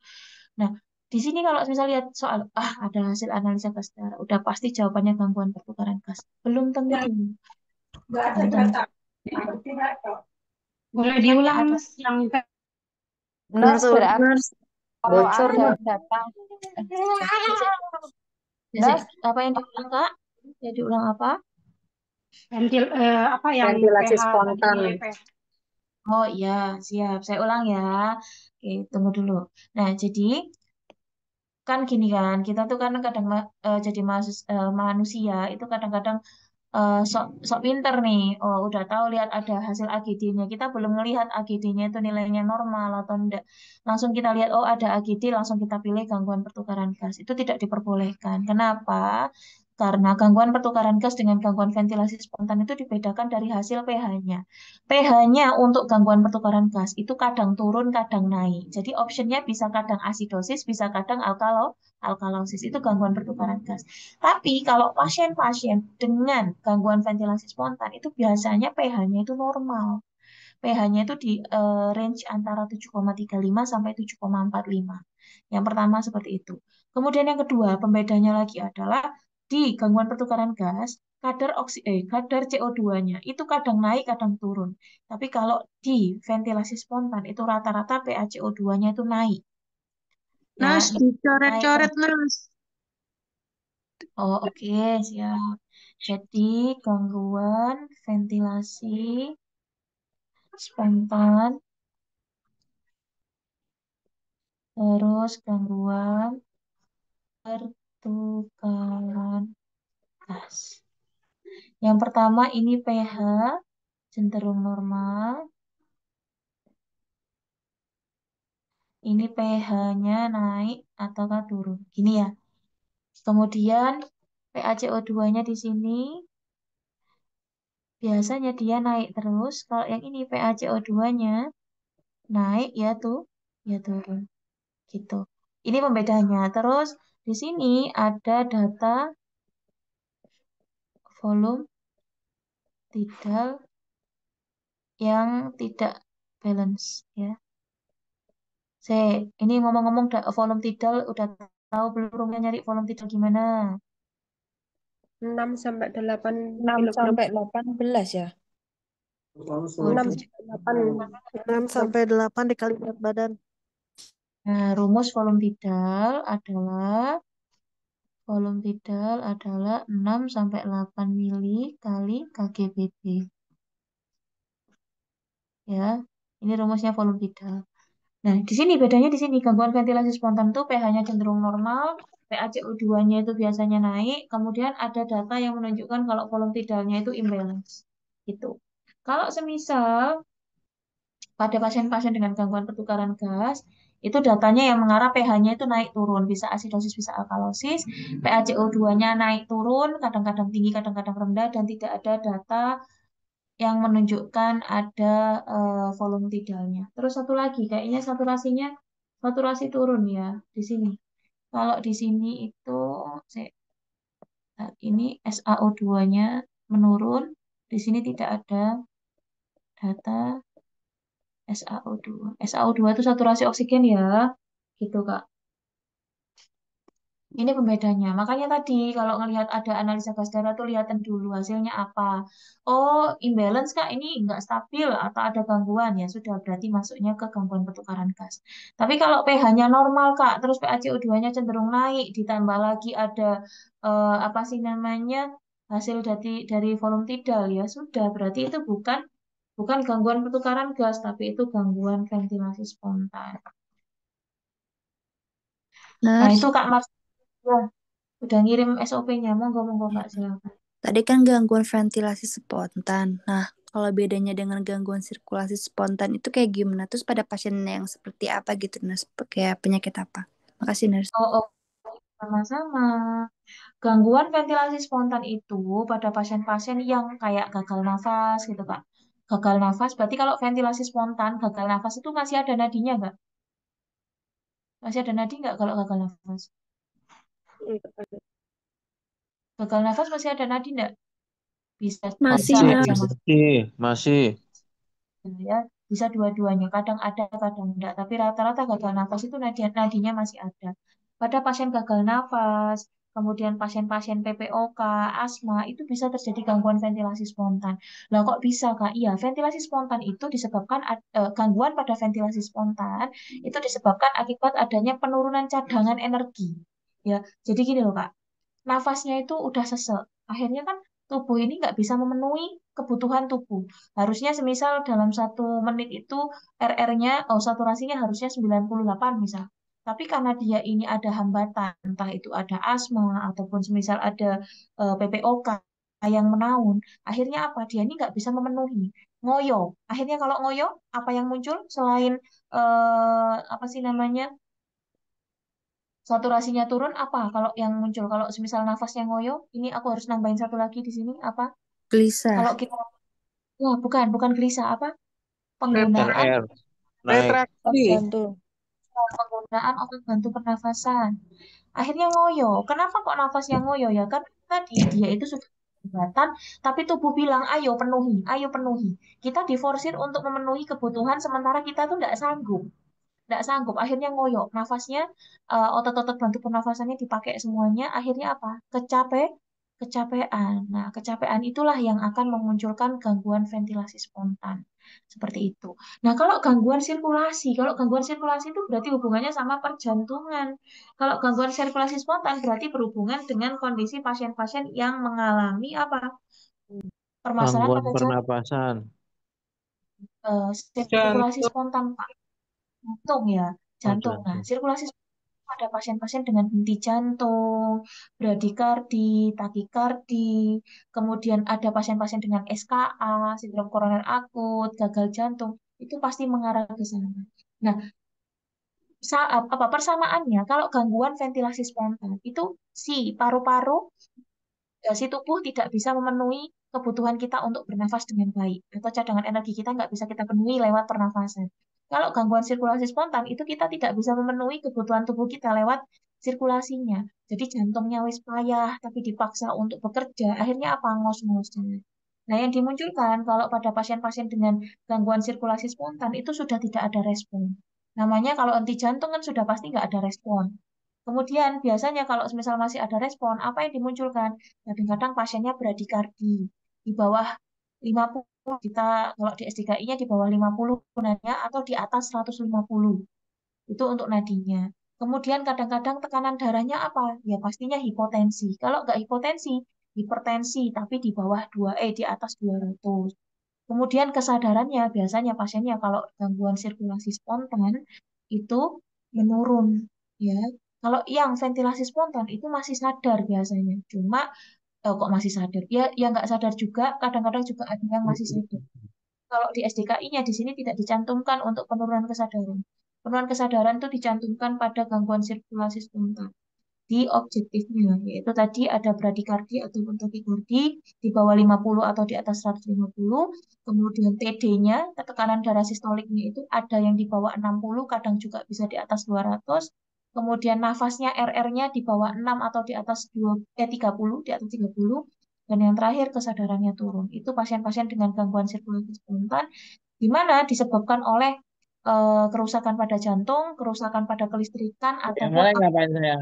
Nah, di sini kalau misal lihat soal ada hasil analisa gas darah, udah pasti jawabannya gangguan pertukaran gas. Belum tentu, belum tentu. Boleh diulang, Ada Mas, yang Nurse, berarti Nurse, kalau bocor ada nih. data, Cek, Nurse, apa yang diulang Kak? Ya diulang apa? apa yang Ventilasi pH tadi spontan. nilai pH. Oh iya, siap. Saya ulang ya. Oke, tunggu dulu. Nah, jadi kan gini kan, kita tuh kan kadang jadi manusia itu kadang-kadang sok sok pinter nih. Oh, udah tahu lihat ada hasil AGD-nya. Kita belum melihat AGD-nya itu nilainya normal atau enggak. Langsung kita lihat oh ada AGD, langsung kita pilih gangguan pertukaran gas. Itu tidak diperbolehkan. Kenapa? Karena gangguan pertukaran gas dengan gangguan ventilasi spontan itu dibedakan dari hasil pH-nya. pH-nya untuk gangguan pertukaran gas itu kadang turun, kadang naik. Jadi optionnya bisa kadang asidosis, bisa kadang alkalosis. Itu gangguan pertukaran gas. Tapi kalau pasien-pasien dengan gangguan ventilasi spontan itu biasanya pH-nya itu normal. pH-nya itu di range antara 7,35 sampai 7,45. Yang pertama seperti itu. Kemudian yang kedua, pembedanya lagi adalah di gangguan pertukaran gas, kadar CO2-nya itu kadang naik, kadang turun. Tapi kalau di ventilasi spontan itu rata-rata pH CO2-nya itu naik. Ya, Nas, naik dicoret-coret, terus. Nas. Oh, oke, siap. Jadi, gangguan ventilasi spontan, terus gangguan pertukaran gas. Yang pertama ini pH cenderung normal. Ini pH-nya naik ataukah turun. Gini ya. Kemudian pH CO2-nya di sini biasanya dia naik terus. Kalau yang ini pH CO2-nya naik ya turun. Gitu. Ini pembedanya. Terus di sini ada data volume tidal yang tidak balance ya. Ini ngomong-ngomong volume tidal udah tahu belum nyari volume tidal gimana? 6 sampai 8 6 kilogram. sampai 18 ya. 6 Waduh. sampai 8. 6 sampai 8 dikali berat badan. Nah, rumus volume tidal adalah 6 sampai 8 mili kali kgbb. Ya, ini rumusnya volume tidal. Nah, di sini bedanya di sini gangguan ventilasi spontan itu pH-nya cenderung normal, pH CO2-nya itu biasanya naik, kemudian ada data yang menunjukkan kalau volume tidalnya itu imbalance. Gitu. Kalau semisal pada pasien-pasien dengan gangguan pertukaran gas, itu datanya yang mengarah pH-nya itu naik turun, bisa asidosis, bisa alkalosis, pH CO2-nya naik turun, kadang-kadang tinggi, kadang-kadang rendah, dan tidak ada data yang menunjukkan ada volume tidalnya. Terus satu lagi, kayaknya saturasi turun ya di sini. Kalau di sini itu ini SaO2-nya menurun, di sini tidak ada data SaO2. SaO2 itu saturasi oksigen ya, gitu Kak. Ini pembedanya. Makanya tadi kalau ngelihat ada analisa gas darah tuh lihatin dulu hasilnya apa. Oh, imbalance Kak, ini nggak stabil atau ada gangguan ya sudah berarti masuknya ke gangguan pertukaran gas. Tapi kalau pH-nya normal Kak, terus pH CO2-nya cenderung naik, ditambah lagi ada apa sih namanya hasil dari volume tidal ya sudah berarti itu bukan bukan gangguan pertukaran gas, tapi itu gangguan ventilasi spontan. Nah, Nurse, itu Kak Mas ya, udah ngirim SOP-nya. Monggo, monggo Kak, silakan. tadi kan gangguan ventilasi spontan. Nah, kalau bedanya dengan gangguan sirkulasi spontan itu kayak gimana? Terus pada pasien yang seperti apa gitu, Nurse? Kayak penyakit apa? Makasih, Nurse. Oh, sama-sama. Gangguan ventilasi spontan itu pada pasien-pasien yang kayak gagal nafas gitu, Kak. Gagal nafas, berarti kalau ventilasi spontan, gagal nafas itu masih ada nadinya nggak? Masih ada nadi nggak kalau gagal nafas? Gagal nafas masih ada nadi nggak? bisa Masih, bisa Masih, aja Nars. masih. ya, bisa dua-duanya. Kadang ada, kadang enggak. Tapi rata-rata gagal nafas itu nadinya masih ada. Pada pasien gagal nafas, kemudian pasien-pasien PPOK, asma, itu bisa terjadi gangguan ventilasi spontan. Lah kok bisa, Kak? Iya, ventilasi spontan itu disebabkan gangguan pada ventilasi spontan itu disebabkan akibat adanya penurunan cadangan energi. Ya, jadi gini loh, Kak. Nafasnya itu udah sesek. Akhirnya kan tubuh ini nggak bisa memenuhi kebutuhan tubuh. Harusnya semisal dalam 1 menit itu RR-nya, saturasinya harusnya 98 misal. Tapi karena dia ini ada hambatan, entah itu ada asma, ataupun semisal ada PPOK yang menaun, akhirnya apa? Dia ini nggak bisa memenuhi. Ngoyo. Akhirnya kalau ngoyo, apa yang muncul selain apa sih namanya? Saturasinya turun apa kalau yang muncul kalau semisal nafasnya ngoyo ini aku harus nambahin satu lagi di sini apa Gelisah. kalau kita wah bukan gelisah apa penggunaan RR naik. Retraksi. Jantung. penggunaan otot bantu pernafasan akhirnya ngoyo kenapa kok nafasnya ngoyo ya kan tadi dia itu sudah kesehatan tapi tubuh bilang ayo penuhi kita diforsir untuk memenuhi kebutuhan sementara kita tuh nggak sanggup akhirnya ngoyo nafasnya otot-otot bantu pernafasannya dipakai semuanya akhirnya apa kecapean nah kecapean itulah yang akan memunculkan gangguan ventilasi spontan seperti itu nah kalau gangguan sirkulasi itu berarti hubungannya sama perjantungan kalau gangguan sirkulasi spontan berarti berhubungan dengan kondisi pasien-pasien yang mengalami apa permasalahan Gangguan pada pernapasan. sirkulasi spontan Pak. Jantung ya, Oh, jantung. Nah, jantung. sirkulasi spontan pada pasien-pasien dengan henti jantung, bradikardi, takikardi, kemudian ada pasien-pasien dengan SKA, sindrom koroner akut, gagal jantung, itu pasti mengarah ke sana. Nah, apa persamaannya? Kalau gangguan ventilasi spontan itu si paru-paru si tubuh tidak bisa memenuhi kebutuhan kita untuk bernafas dengan baik atau cadangan energi kita nggak bisa kita penuhi lewat pernafasan. Kalau gangguan sirkulasi spontan itu kita tidak bisa memenuhi kebutuhan tubuh kita lewat sirkulasinya. Jadi jantungnya wis payah tapi dipaksa untuk bekerja, akhirnya apa ngos-ngos. Nah, yang dimunculkan kalau pada pasien-pasien dengan gangguan sirkulasi spontan itu sudah tidak ada respon. Namanya kalau henti jantung kan sudah pasti nggak ada respon. Kemudian biasanya kalau misal masih ada respon, apa yang dimunculkan? Kadang-kadang pasiennya bradikardi di bawah 50, kita kalau di SDKI-nya di bawah 50 nadinya atau di atas 150. Itu untuk nadinya. Kemudian kadang-kadang tekanan darahnya apa? Ya pastinya hipotensi. Kalau nggak hipotensi, hipertensi tapi di bawah 2 di atas 200. Kemudian kesadarannya biasanya pasiennya kalau gangguan sirkulasi spontan itu menurun ya. Kalau yang ventilasi spontan itu masih sadar biasanya. Cuma kok masih sadar? Ya ya nggak sadar juga, kadang-kadang juga ada yang masih sadar. Kalau di SDKI-nya di sini tidak dicantumkan untuk penurunan kesadaran. Penurunan kesadaran itu dicantumkan pada gangguan sirkulasi spontan di objektifnya, yaitu tadi ada bradikardi atau takikardi di bawah 50 atau di atas 150, kemudian TD-nya, tekanan darah sistoliknya itu ada yang di bawah 60, kadang juga bisa di atas 200, kemudian nafasnya RR-nya di bawah 6 atau di atas 30, di atas 30, dan yang terakhir kesadarannya turun. Itu pasien-pasien dengan gangguan sirkulasi spontan, di mana disebabkan oleh kerusakan pada jantung, kerusakan pada kelistrikan, Yang ataupun mana ngapain saya?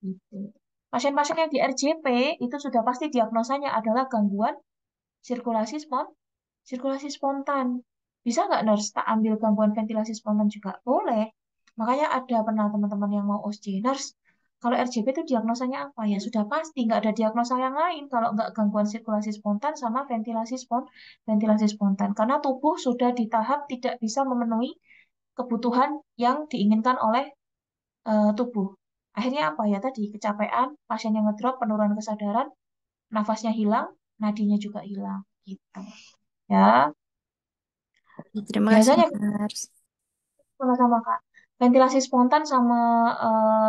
gitu. Pasien-pasien yang di RJP itu sudah pasti diagnosanya adalah gangguan sirkulasi sirkulasi spontan. Bisa nggak nurse tak ambil gangguan ventilasi spontan juga? Boleh. Makanya ada pernah teman-teman yang mau OSJ. Nurse, kalau RJP itu diagnosanya apa? Ya sudah pasti nggak ada diagnosa yang lain kalau nggak gangguan sirkulasi spontan sama ventilasi spontan. Karena tubuh sudah di tahap tidak bisa memenuhi kebutuhan yang diinginkan oleh tubuh. Akhirnya apa ya tadi? Kecapean, pasiennya ngedrop, penurunan kesadaran, nafasnya hilang, nadinya juga hilang. Gitu. Ya, Terima kasih, biasanya Nars. sama-sama Kak. Ventilasi spontan sama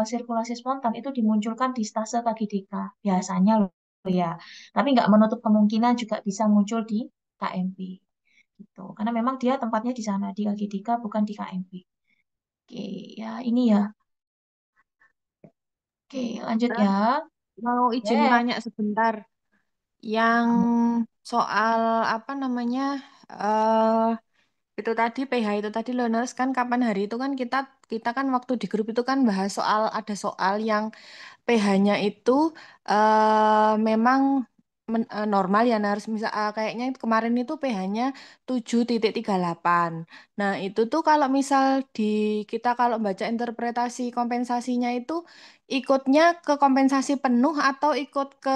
sirkulasi spontan itu dimunculkan di stase KGDK. Biasanya loh ya. Tapi nggak menutup kemungkinan juga bisa muncul di KMP. Gitu. Karena memang dia tempatnya di sana, di KGDK bukan di KMP. Oke, ya ini ya. Oke, lanjut ya. mau izin Ya, tanya sebentar. Yang soal apa namanya? eh itu tadi PH itu tadi learners kan kapan hari itu kan kita kita kan waktu di grup itu kan bahas soal ada soal yang pH-nya itu memang normal ya harus misal kayaknya kemarin itu pH-nya 7,38. Nah, itu tuh kalau misal di kita kalau baca interpretasi kompensasinya itu ikutnya ke kompensasi penuh atau ikut ke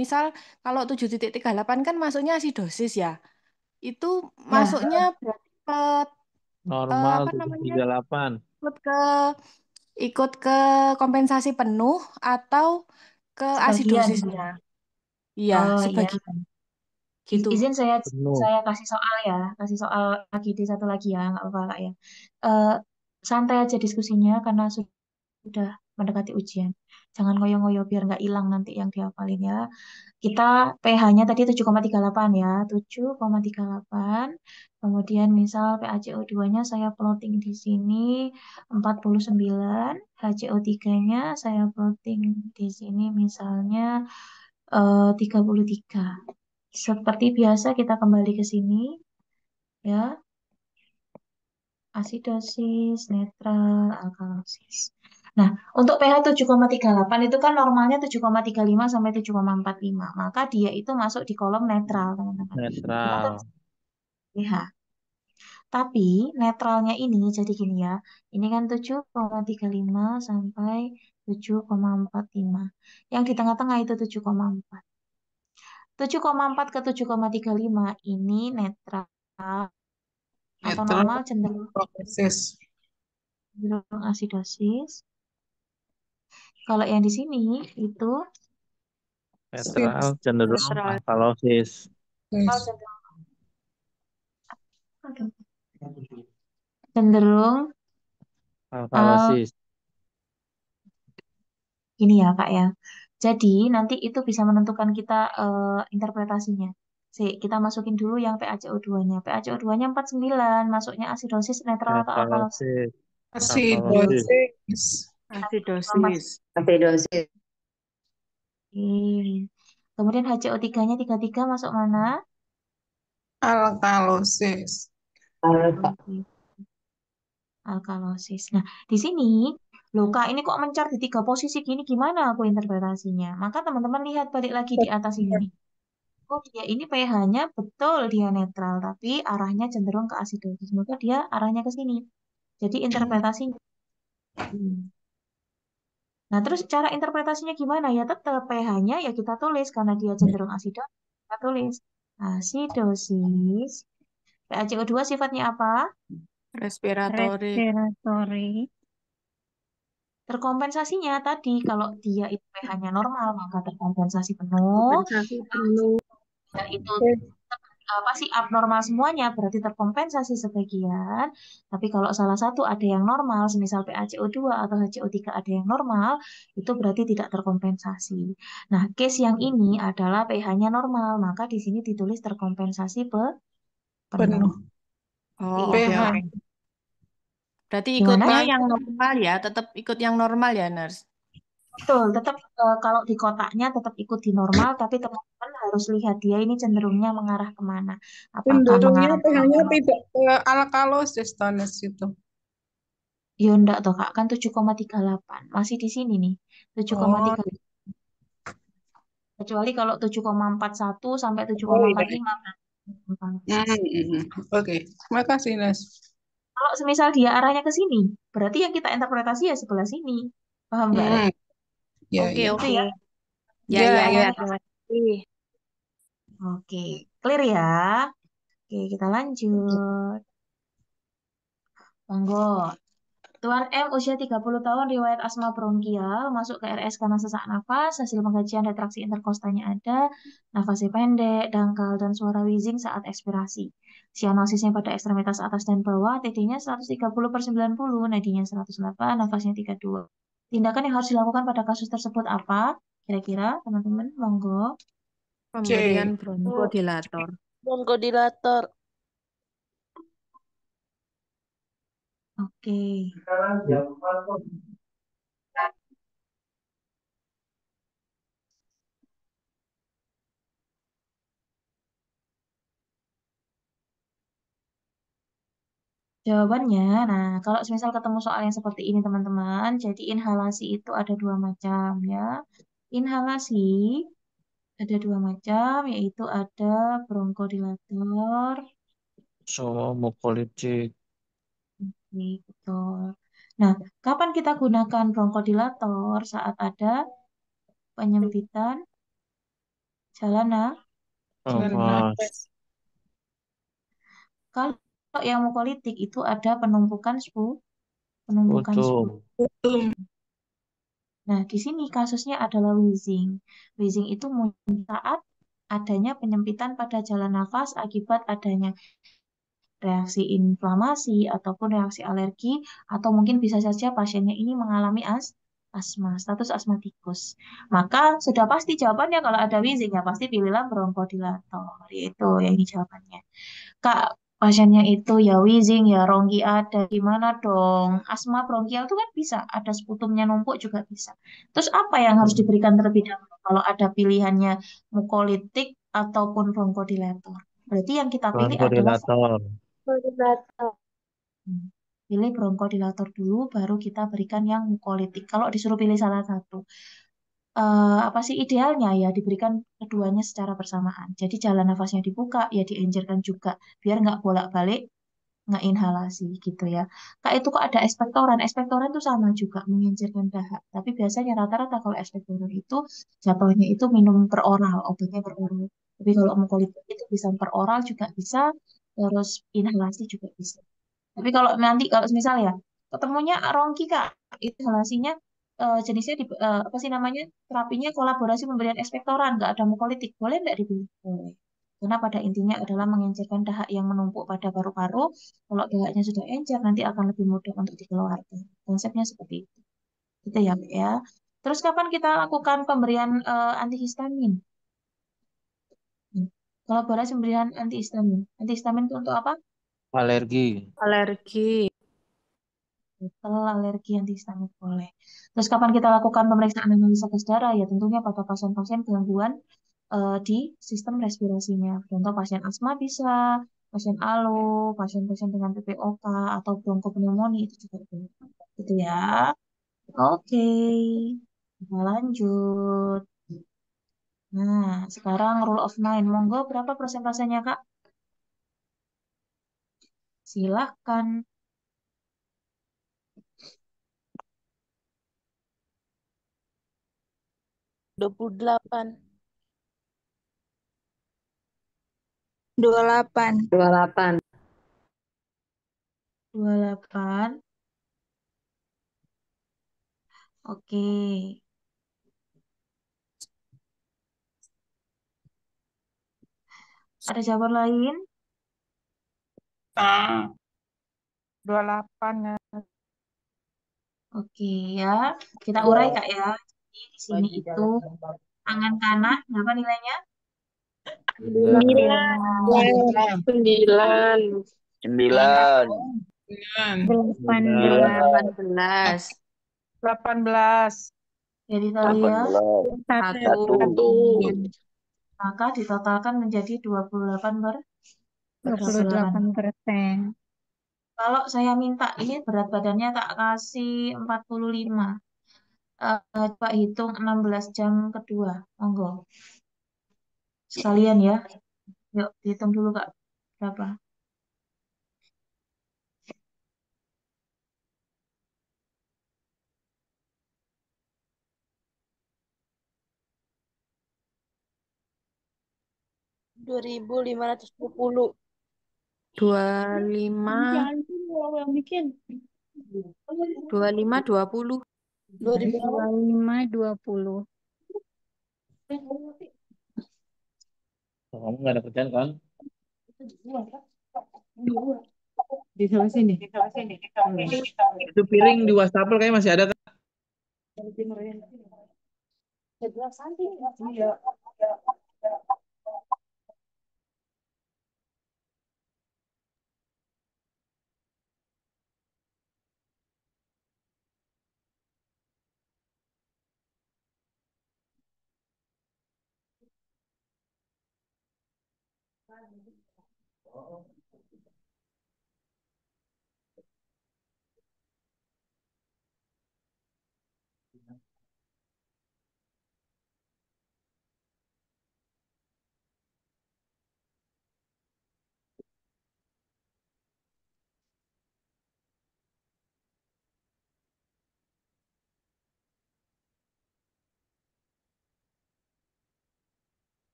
misal kalau 7,38 kan masuknya asidosis ya. Itu ya, masuknya berarti ke Normal apa namanya? 738. Ikut ke kompensasi penuh atau ke sebagian. asidosisnya? Iya, Oh iya, sebagian gitu. izin saya Penuh. saya kasih soal ya, kasih soal lagi di satu lagi ya, nggak apa-apa Kak ya. Eh, Santai aja diskusinya karena sudah mendekati ujian. Jangan ngoyo-ngoyo biar nggak hilang nanti yang dihafalin ya. Kita pH-nya tadi 7,38 ya, 7,38. Kemudian misal PaCO2-nya saya plotting di sini 49, HCO3-nya saya plotting di sini misalnya 33. Seperti biasa kita kembali ke sini ya, asidosis, netral, alkalosis. Nah, untuk pH 7,38 itu kan normalnya 7,35 sampai 7,45. Maka dia itu masuk di kolom netral, teman-teman. Kita tulis Netral. pH. Tapi netralnya ini jadi gini ya. Ini kan 7,35 sampai 7,45. Yang di tengah-tengah itu 7,4. 7,4 ke 7,35 ini netral atau Netral normal proses. cenderung asidosis. Kalau yang di sini itu Netral cenderung Netral. alkalosis. cenderung Alkalosis. ini ya Kak ya. Jadi nanti itu bisa menentukan kita interpretasinya. Kita masukin dulu yang PaCO2-nya. PaCO2-nya 49, masuknya asidosis netral atau alkalosis. Alkalosis. Alkalosis. Asidosis. Asidosis. Asidosis. Oke. Kemudian HCO3-nya 33 masuk mana? Alkalosis. Oke, alkalosis. Nah, di sini loh Kak, ini kok mencar di 3 posisi gini, gimana aku interpretasinya? Maka teman-teman lihat balik lagi di atas ini. Oh, dia ini pH-nya betul dia netral, tapi arahnya cenderung ke asidosis. Maka dia arahnya ke sini. Jadi interpretasinya. Hmm. Nah, terus cara interpretasinya gimana? Ya tetap pH-nya ya kita tulis karena dia cenderung asidosis. Kita tulis asidosis. PaCO2 sifatnya apa? Respiratory. Respiratory. Terkompensasinya tadi kalau dia itu pH-nya normal maka terkompensasi penuh. Kompensasi penuh. Ya itu apa sih abnormal semuanya berarti terkompensasi sebagian. Tapi kalau salah satu ada yang normal, semisal PaCO2 atau HCO3 ada yang normal, itu berarti tidak terkompensasi. Nah, case yang ini adalah pH-nya normal, maka di sini ditulis terkompensasi penuh. Penuh. Oh, Iya. oke, pH. oke. Berarti Gimana? ikutnya yang normal ya, tetap ikut yang normal ya, Nurse. Betul, tetap kalau di kotaknya tetap ikut di normal, tapi teman-teman harus lihat dia ini cenderungnya mengarah kemana. Apakah Cenderungnya mengarah ke pH-nya tidak ke alkalosis tones itu. ya enggak toh Kak, kan 7,38. Masih di sini nih. Oh, 7,3. Kecuali kalau 7,41 sampai oh iya. 7,45 berarti alkalosis. Oke, terima kasih Nes. Kalau semisal dia arahnya ke sini, berarti yang kita interpretasi ya sebelah sini. Paham nggak, Rek? Ya, Oke, ya. Itu oke. ya. Ya, Ya, ya, ya. ya. Arahnya. Terima kasih. Oke, clear ya. Oke, kita lanjut. Monggo. Tuan M usia 30 tahun, riwayat asma bronkial, masuk ke RS karena sesak nafas, hasil pengkajian retraksi interkostanya ada, nafasnya pendek, dangkal, dan suara wheezing saat ekspirasi. Sianosisnya pada ekstremitas atas dan bawah, TD-nya 130/90, nadinya 108, nafasnya 32. Tindakan yang harus dilakukan pada kasus tersebut apa? Kira-kira, teman-teman, monggo. Pemberian C. bronkodilator. Bronchodilator. Oke. Jawabannya, nah kalau misal ketemu soal yang seperti ini teman-teman, jadi inhalasi itu ada dua macam ya. Inhalasi ada dua macam, yaitu ada bronkodilator, So, mukolitik. betul. Nah, kapan kita gunakan bronkodilator? Saat ada penyempitan jalan Nafas. Kalau yang mukolitik itu ada penumpukan Tutup. Nah, di sini kasusnya adalah wheezing. Wheezing itu muncul saat adanya penyempitan pada jalan nafas akibat adanya reaksi inflamasi ataupun reaksi alergi, atau mungkin bisa saja pasiennya ini mengalami asma, status asmatikus. Maka sudah pasti jawabannya kalau ada wheezing ya pasti pilihlah bronkodilator. Itu yang ini jawabannya. Kak, pasiennya itu ya wheezing, ya ronggi ada, gimana dong? Asma bronkial itu kan bisa, ada sputumnya numpuk juga bisa. Terus apa yang harus diberikan terlebih dahulu kalau ada pilihannya mukolitik ataupun bronkodilator? Berarti yang kita pilih adalah Bronkodilator. pilih bronkodilator dulu, baru kita berikan yang mukolitik. Kalau disuruh pilih salah satu, apa sih idealnya ya diberikan keduanya secara bersamaan. Jadi jalan nafasnya dibuka, ya diencerkan juga, biar nggak bolak-balik ngeinhalasi gitu ya. Kak itu kok ada ekspektoran. Ekspektoran itu sama juga mengencerkan dahak. Tapi biasanya rata-rata kalau ekspektoran itu jatuhnya itu minum per oral, obatnya per oral. Tapi kalau mukolikot itu bisa per oral juga bisa, terus inhalasi juga bisa. Tapi kalau nanti kalau misal ya ketemunya rongki Kak, itu inhalasinya jenisnya apa sih namanya? Terapinya kolaborasi pemberian ekspektoran, nggak ada mukolitik. Boleh nggak dipilih? Boleh. Karena pada intinya adalah mengencerkan dahak yang menumpuk pada paru-paru. Kalau dahaknya sudah encer, nanti akan lebih mudah untuk dikeluarkan. Konsepnya seperti itu. Gitu ya, Mbak ya. Terus kapan kita lakukan pemberian antihistamin? Hmm. Kolaborasi pemberian antihistamin. Antihistamin itu untuk apa? Alergi. Alergi. Kalau alergi antihistamin boleh. Terus kapan kita lakukan pemeriksaan analisa gas darah? Ya tentunya pada pasien-pasien gangguan di sistem respirasinya. Contoh pasien asma bisa, pasien ALO, pasien-pasien dengan PPOK atau bronkopneumonia itu juga boleh. Gitu ya. Oke, kita lanjut. Nah, sekarang rule of nine. Monggo berapa persentasenya, Kak? Silahkan. 28. 28. 28. 28. Oke. Ada jawaban lain? 28 ya. Oke ya. Kita urai, Kak ya. Jadi di sini itu tangan kanan, berapa nilainya? 9. 9. 9. 18. 18. Jadi Talia, 1. maka ditotalkan menjadi 28 per 28. 28%. Kalau saya minta ini berat badannya tak kasih 45. Coba hitung 16 jam kedua. Monggo. Sekalian ya. Yuk, dihitung dulu, Kak. Berapa? Dua 2.520. 25. 25, 20. 2520. Kamu nggak ada kerjaan kan? Di sebelah sini. Itu piring di wastafel kayaknya masih ada kan?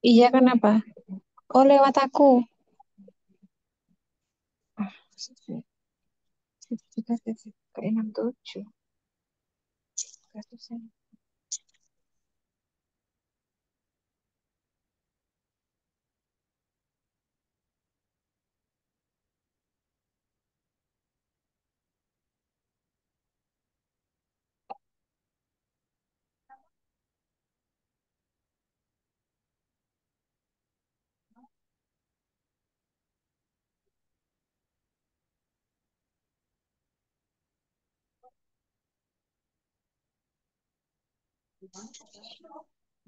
Iya, kenapa? Oh, lewat aku. Ah, ke 67. Kasusnya.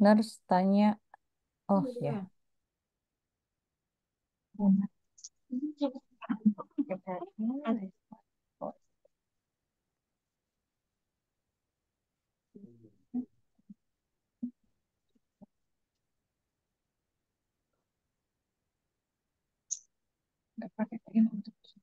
Nurse tanya, oh ya, Nggak pakai ke 67.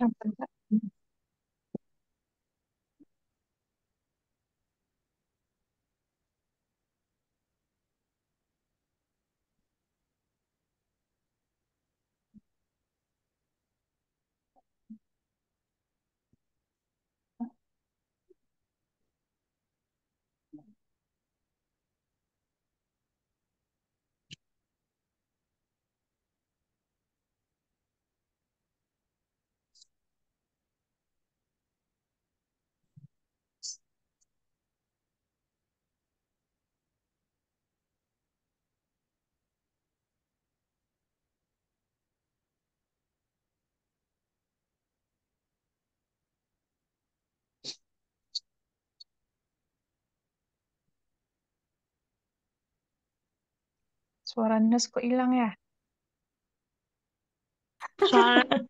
Sampai. Suara Nes kok hilang ya? Soalnya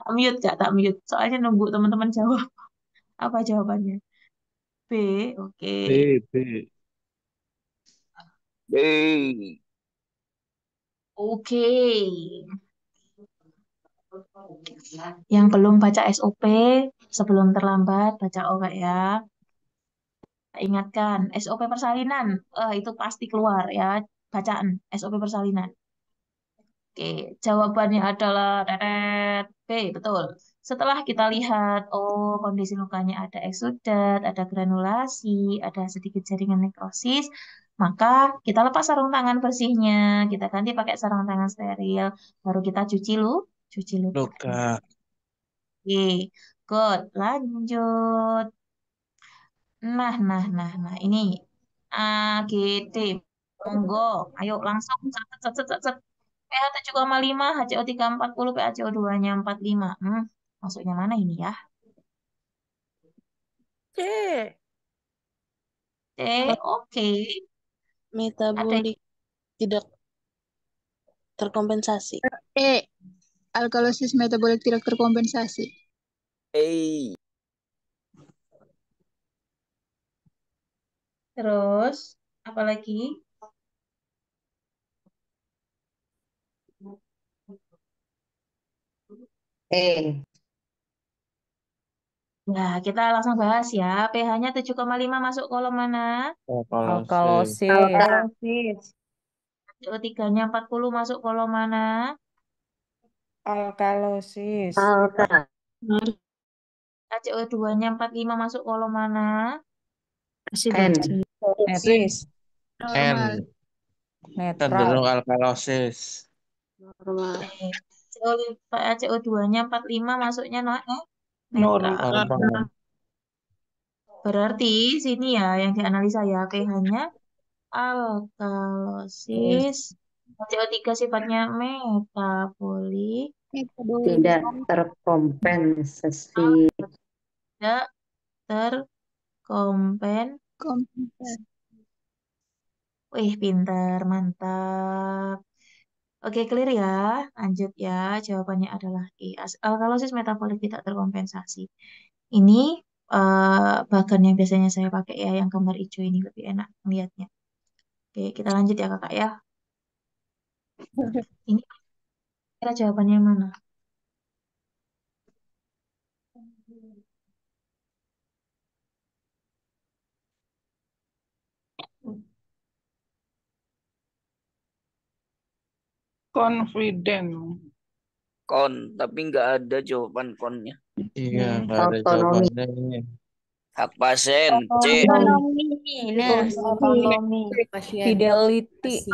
Tak mute, Kak, tak mute. Soalnya nunggu teman-teman jawab. Apa jawabannya? B, oke. B, B. B. Oke. Yang belum baca SOP, sebelum terlambat, baca O, Kak, ya. Ingatkan, SOP persalinan. Itu pasti keluar ya. Bacaan SOP persalinan. Oke, jawabannya adalah B, betul. Setelah kita lihat, oh kondisi lukanya ada eksudat, ada granulasi, ada sedikit jaringan nekrosis, maka kita lepas sarung tangan bersihnya, kita ganti pakai sarung tangan steril, baru kita cuci lukanya. Luka. Oke, good. Lanjut. Nah, ini AGD. Monggo, ayo langsung. Set, set, set, set, set. pH 7,5, HCO 340, PaCO 2-nya 45. Masuknya mana ini ya? C. C, oke. Ada Metabolik tidak terkompensasi. Alkalosis metabolik tidak terkompensasi. A. terus, apa lagi? E. Nah, kita langsung bahas ya. pH-nya 7,5 masuk kolom mana? Alkalosis. alkalosis, HCO 3-nya 40 masuk kolom mana? alkalosis, Alka. HCO 2-nya 45 masuk kolom mana? N. netis, Normal. N. netral, Cenderung alkalosis. Normal. HCO 2-nya 45 masuknya netral. Normal. Berarti sini ya yang dianalisa ya pH-nya alkalosis. CO3 sifatnya metabolik, Tidak terkompensasi. tidak terkompensasi. Kompensasi. Wih, pintar, mantap. Oke, clear ya. Lanjut ya. Jawabannya adalah E. Alkalosis metabolik tidak terkompensasi. Ini bagan yang biasanya saya pakai ya, yang gambar hijau ini lebih enak melihatnya. Oke, kita lanjut ya kakak ya. Ini kira jawabannya yang mana? Confident. Kon, tapi nggak ada jawaban konnya. Iya, nggak ada Autonomi. jawabannya ini. Hak pasien, C. Otonomi, nurse. Autonomi. Fidelity.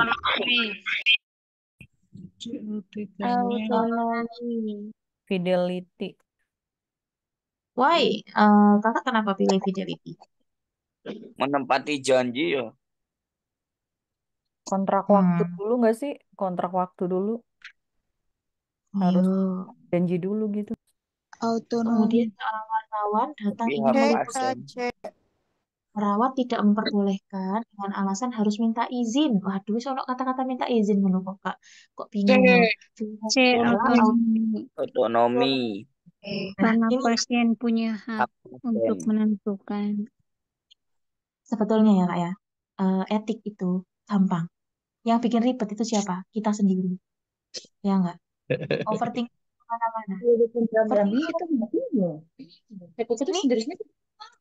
Autonomi. Fidelity. Why? Kakak kenapa pilih fidelity? Menempati janji ya. Kontrak waktu dulu nggak sih? Kontrak waktu dulu. Harus Ayo. janji dulu gitu. Autonomi. Kemudian seorang wartawan datang Tapi ingin hak meliput. pasien. Perawat tidak memperbolehkan dengan alasan harus minta izin. Waduh, soal kata-kata minta izin menurut kok kak. Kok bingung loh. C. Adalah Autonomi. Otonomi. Karena ini pasien punya hak Hak untuk pasien. menentukan. sebetulnya ya kak ya. Etik itu gampang. Yang bikin ribet itu siapa? Kita sendiri. Ya enggak? Overthinking kemana-mana. Overthinking itu ini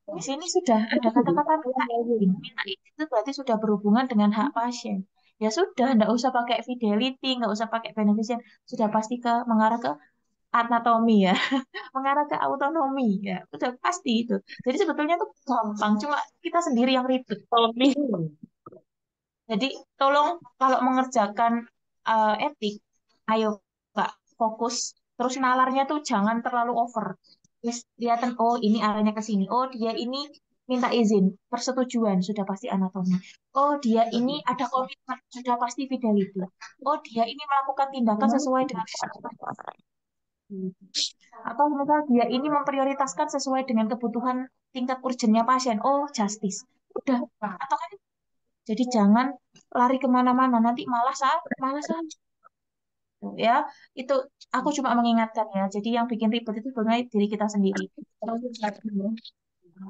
di sini sudah ada kata-kata minta izin. Minta izin itu berarti sudah berhubungan dengan hak pasien. Ya sudah, nggak usah pakai fidelity, nggak usah pakai beneficent, sudah pasti mengarah ke anatomi ya, mengarah ke autonomi ya, udah pasti itu. Jadi sebetulnya itu gampang, cuma kita sendiri yang ribet. Jadi tolong kalau mengerjakan etik, ayo Kak, fokus. Terus nalarnya tuh jangan terlalu over. Terus kelihatan, oh ini arahnya ke sini. Oh dia ini minta izin, persetujuan, sudah pasti anatomi. Oh dia ini ada komitmen, sudah pasti fidelity. Oh dia ini melakukan tindakan sesuai dengan atau misal dia ini memprioritaskan sesuai dengan kebutuhan tingkat urgennya pasien. Oh justice. Udah. Atau kan jadi jangan lari kemana-mana, nanti malah salah. Ya, itu aku cuma mengingatkan ya. Jadi yang bikin ribet itu sebenarnya diri kita sendiri.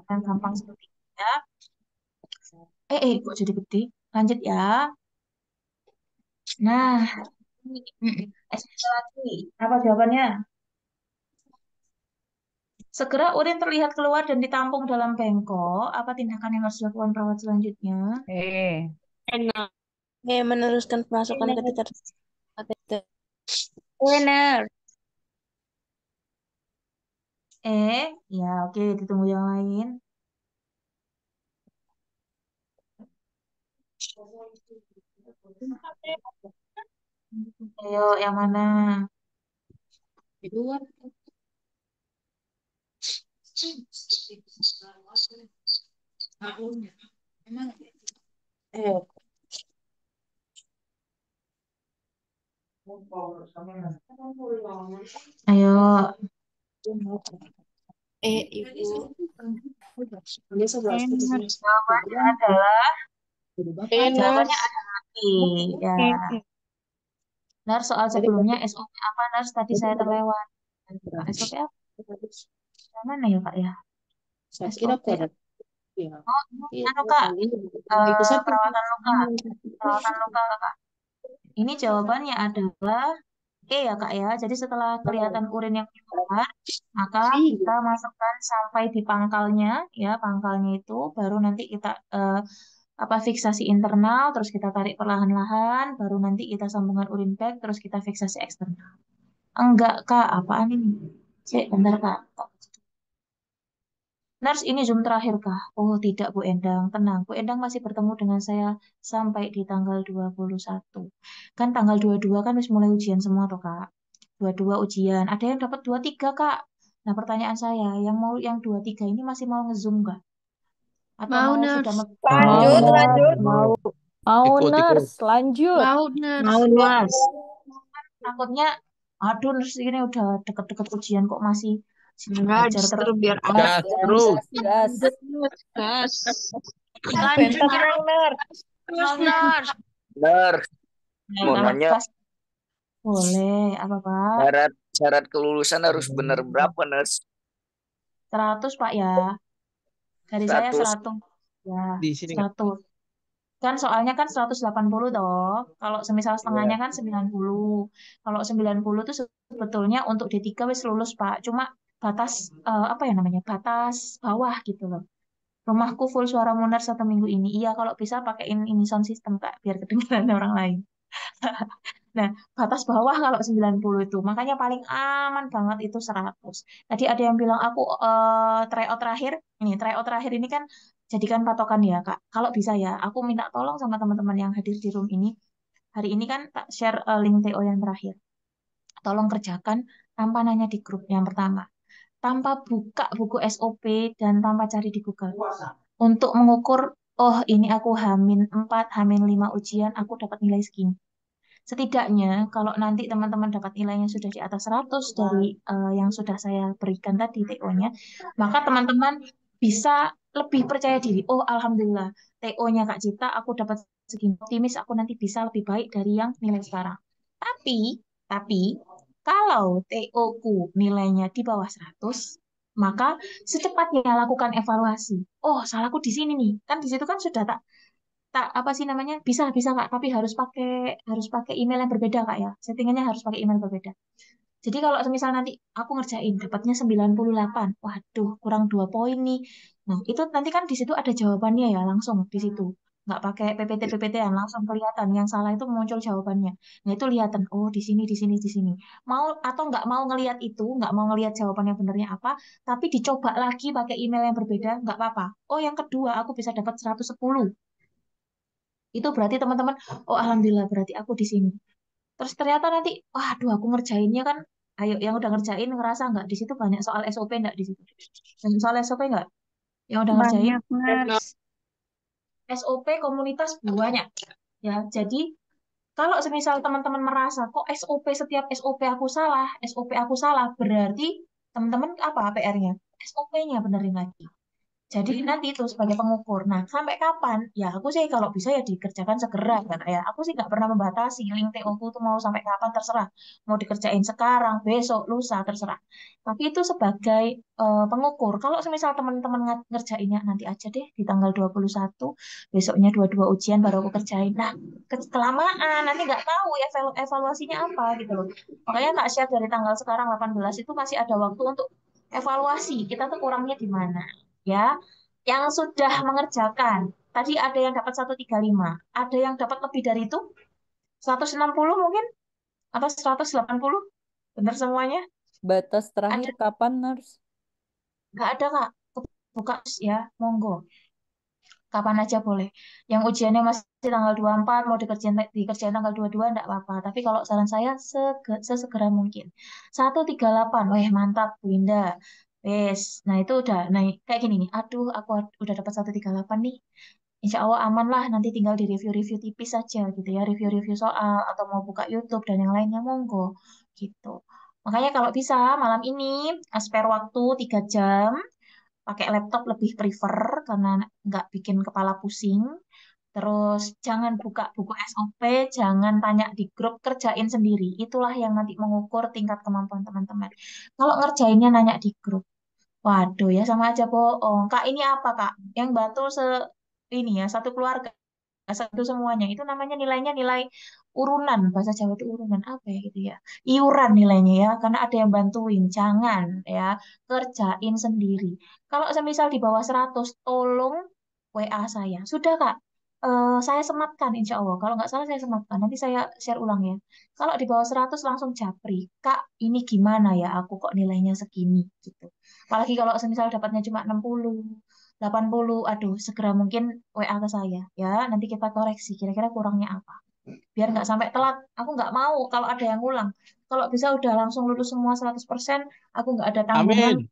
Yang gampang seperti itu ya. Kok jadi gede? Lanjut ya. Nah, SPP lagi. Apa jawabannya? Segera urin terlihat keluar dan ditampung dalam bengkok. Apa tindakan yang harus dilakukan perawat selanjutnya? Enak. Meneruskan pemasukan kateter. Benar. Ya oke, ditunggu yang lain. Ayo, yang mana? Di luar. Ayo. Ibu. Jawabannya adalah jawabannya adalah ya. Benar, soal sebelumnya SOP apa, Nars? Tadi saya terlewat. SOP apa? Yang mana ya, Kak ya? SOP. Oh, anu Kak, perawatan luka. Perawatan luka, Kak. Ini jawabannya adalah ya Kak ya. Jadi setelah kelihatan urin yang keluar, maka kita masukkan sampai di pangkalnya, ya pangkalnya itu, baru nanti kita fiksasi internal, terus kita tarik perlahan-lahan, baru nanti kita sambungkan urin bag, terus kita fiksasi eksternal. Enggak Kak, apaan ini? Cek, bentar Kak. Nars, ini Zoom terakhir kah? Oh tidak Bu Endang, tenang. Bu Endang masih bertemu dengan saya sampai di tanggal 21. Kan tanggal 22 kan wis mulai ujian semua tuh Kak. 22 ujian. Ada yang dapat 23 Kak. Nah pertanyaan saya, yang 23 ini masih mau nge-Zoom nggak? Atau Mau, mau Nurs. sudah Lanjut. Mau Ikut. nurse, lanjut. Mau, Nurs. Mau Nurs. takutnya aduh Nurs ini udah deket-deket ujian kok masih Gas, belajar terus. terus biar Gas terus. Gas. gas. Lanjut, nurse. Nurs. Benar. Nah, Mau kalau nanya pas boleh apa Pak? syarat kelulusan harus benar berapa, Nurs? 100 Pak ya. Dari saya 100. 100. Ya, Di sini nggak? 100. Kan soalnya kan 180 toh. Kalau semisal setengahnya Iya. kan 90. Kalau 90 itu sebetulnya untuk D3 wis lulus, Pak. Cuma batas apa ya namanya? Batas bawah gitu loh. Rumahku full suara Munir 1 minggu ini. Iya, kalau bisa pakein ini sound system, Kak, biar kedengaran orang lain. Nah, batas bawah kalau 90 itu. Makanya paling aman banget itu 100. Tadi ada yang bilang aku tryout terakhir. Ini tryout terakhir ini kan jadikan patokan ya, Kak. Kalau bisa ya, aku minta tolong sama teman-teman yang hadir di room ini. Hari ini kan tak share link TO yang terakhir. Tolong kerjakan tanpa nanya di grup yang pertama. Tanpa buka buku SOP dan tanpa cari di Google. Untuk mengukur, oh ini aku H-4, H-5 ujian, aku dapat nilai segini. Setidaknya kalau nanti teman-teman dapat nilainya sudah di atas 100 dari yang sudah saya berikan tadi TO-nya, maka teman-teman bisa lebih percaya diri. Oh, alhamdulillah, TO-nya Kak Cita aku dapat segini. Optimis aku nanti bisa lebih baik dari yang nilai sekarang. Tapi kalau TO-ku nilainya di bawah 100, maka secepatnya lakukan evaluasi. Oh, salahku di sini nih. Kan di situ kan sudah tak tak apa sih namanya bisa Kak, tapi harus pakai email yang berbeda Kak ya, settingannya harus pakai email berbeda. Jadi kalau semisal nanti aku ngerjain dapatnya 98, waduh kurang 2 poin nih. Nah itu nanti kan di situ ada jawabannya ya langsung di situ, nggak pakai PPT-PPT-an, langsung kelihatan yang salah itu muncul jawabannya. Nah itu lihatan, oh di sini mau atau nggak mau ngelihat itu, nggak mau ngelihat jawaban yang benernya apa, tapi dicoba lagi pakai email yang berbeda nggak apa-apa. Oh yang kedua aku bisa dapat 110. Itu berarti teman-teman, oh alhamdulillah berarti aku di sini. Terus ternyata nanti, waduh aku ngerjainnya kan, ayo yang udah ngerjain ngerasa nggak di situ banyak soal SOP nggak di situ? Banyak soal SOP nggak? Yang udah ngerjain Banyak, Nars. SOP komunitas banyak. Ya, jadi kalau semisal teman-teman merasa kok setiap SOP aku salah, berarti teman-teman apa PR-nya? SOP-nya benerin lagi. Jadi nanti itu sebagai pengukur. Nah, sampai kapan? Ya, aku sih kalau bisa ya dikerjakan segera kan ya. Aku sih nggak pernah membatasi link TO ku tuh mau sampai kapan terserah. Mau dikerjain sekarang, besok, lusa terserah. Tapi itu sebagai pengukur. Kalau semisal teman-teman ngerjainnya nanti aja deh di tanggal 21, besoknya 22 ujian baru aku kerjain. Nah, kelamaan nanti nggak tahu ya evaluasinya apa gitu loh. Makanya tak share dari tanggal sekarang 18 itu masih ada waktu untuk evaluasi. Kita tuh kurangnya di mana? Ya, yang sudah mengerjakan. Tadi ada yang dapat 135, ada yang dapat lebih dari itu, 160 mungkin, atau 180, benar semuanya? Batas terakhir Ada, kapan, Nars? nggak ada Kak, buka ya, monggo. Kapan aja boleh. Yang ujiannya masih tanggal 24, mau dikerjain tanggal 22, enggak apa-apa. Tapi kalau saran saya, sesegera mungkin. 138, weh mantap, Bu Indah. Wes, nah itu udah naik. Kayak gini nih, aduh aku udah dapat 138 nih. Insya Allah aman lah, nanti tinggal di review-review tipis saja gitu ya. Review-review soal, atau mau buka YouTube dan yang lainnya, monggo. Gitu. Makanya kalau bisa, malam ini, spare waktu 3 jam, pakai laptop lebih prefer karena nggak bikin kepala pusing. Terus jangan buka buku SOP, jangan tanya di grup, kerjain sendiri. Itulah yang nanti mengukur tingkat kemampuan teman-teman. Kalau ngerjainnya nanya di grup, waduh ya sama aja bohong. Kak ini apa Kak? Yang bantu ini ya satu keluarga satu semuanya itu namanya nilainya nilai urunan, bahasa Jawa itu urunan apa ya gitu ya, iuran nilainya ya, karena ada yang bantuin. Jangan ya kerjain sendiri. Kalau semisal di bawah 100 tolong WA saya sudah Kak. Saya sematkan insya Allah, kalau nggak salah saya sematkan, nanti saya share ulang ya. Kalau di bawah 100 langsung japri, Kak ini gimana ya aku kok nilainya segini gitu. Apalagi kalau semisal dapatnya cuma 60, 80, aduh, segera mungkin WA ke saya, ya. Nanti kita koreksi, kira-kira kurangnya apa. Biar nggak sampai telat. Aku nggak mau kalau ada yang ngulang. Kalau bisa udah langsung lulus semua 100%, aku nggak ada tanggungan Amin.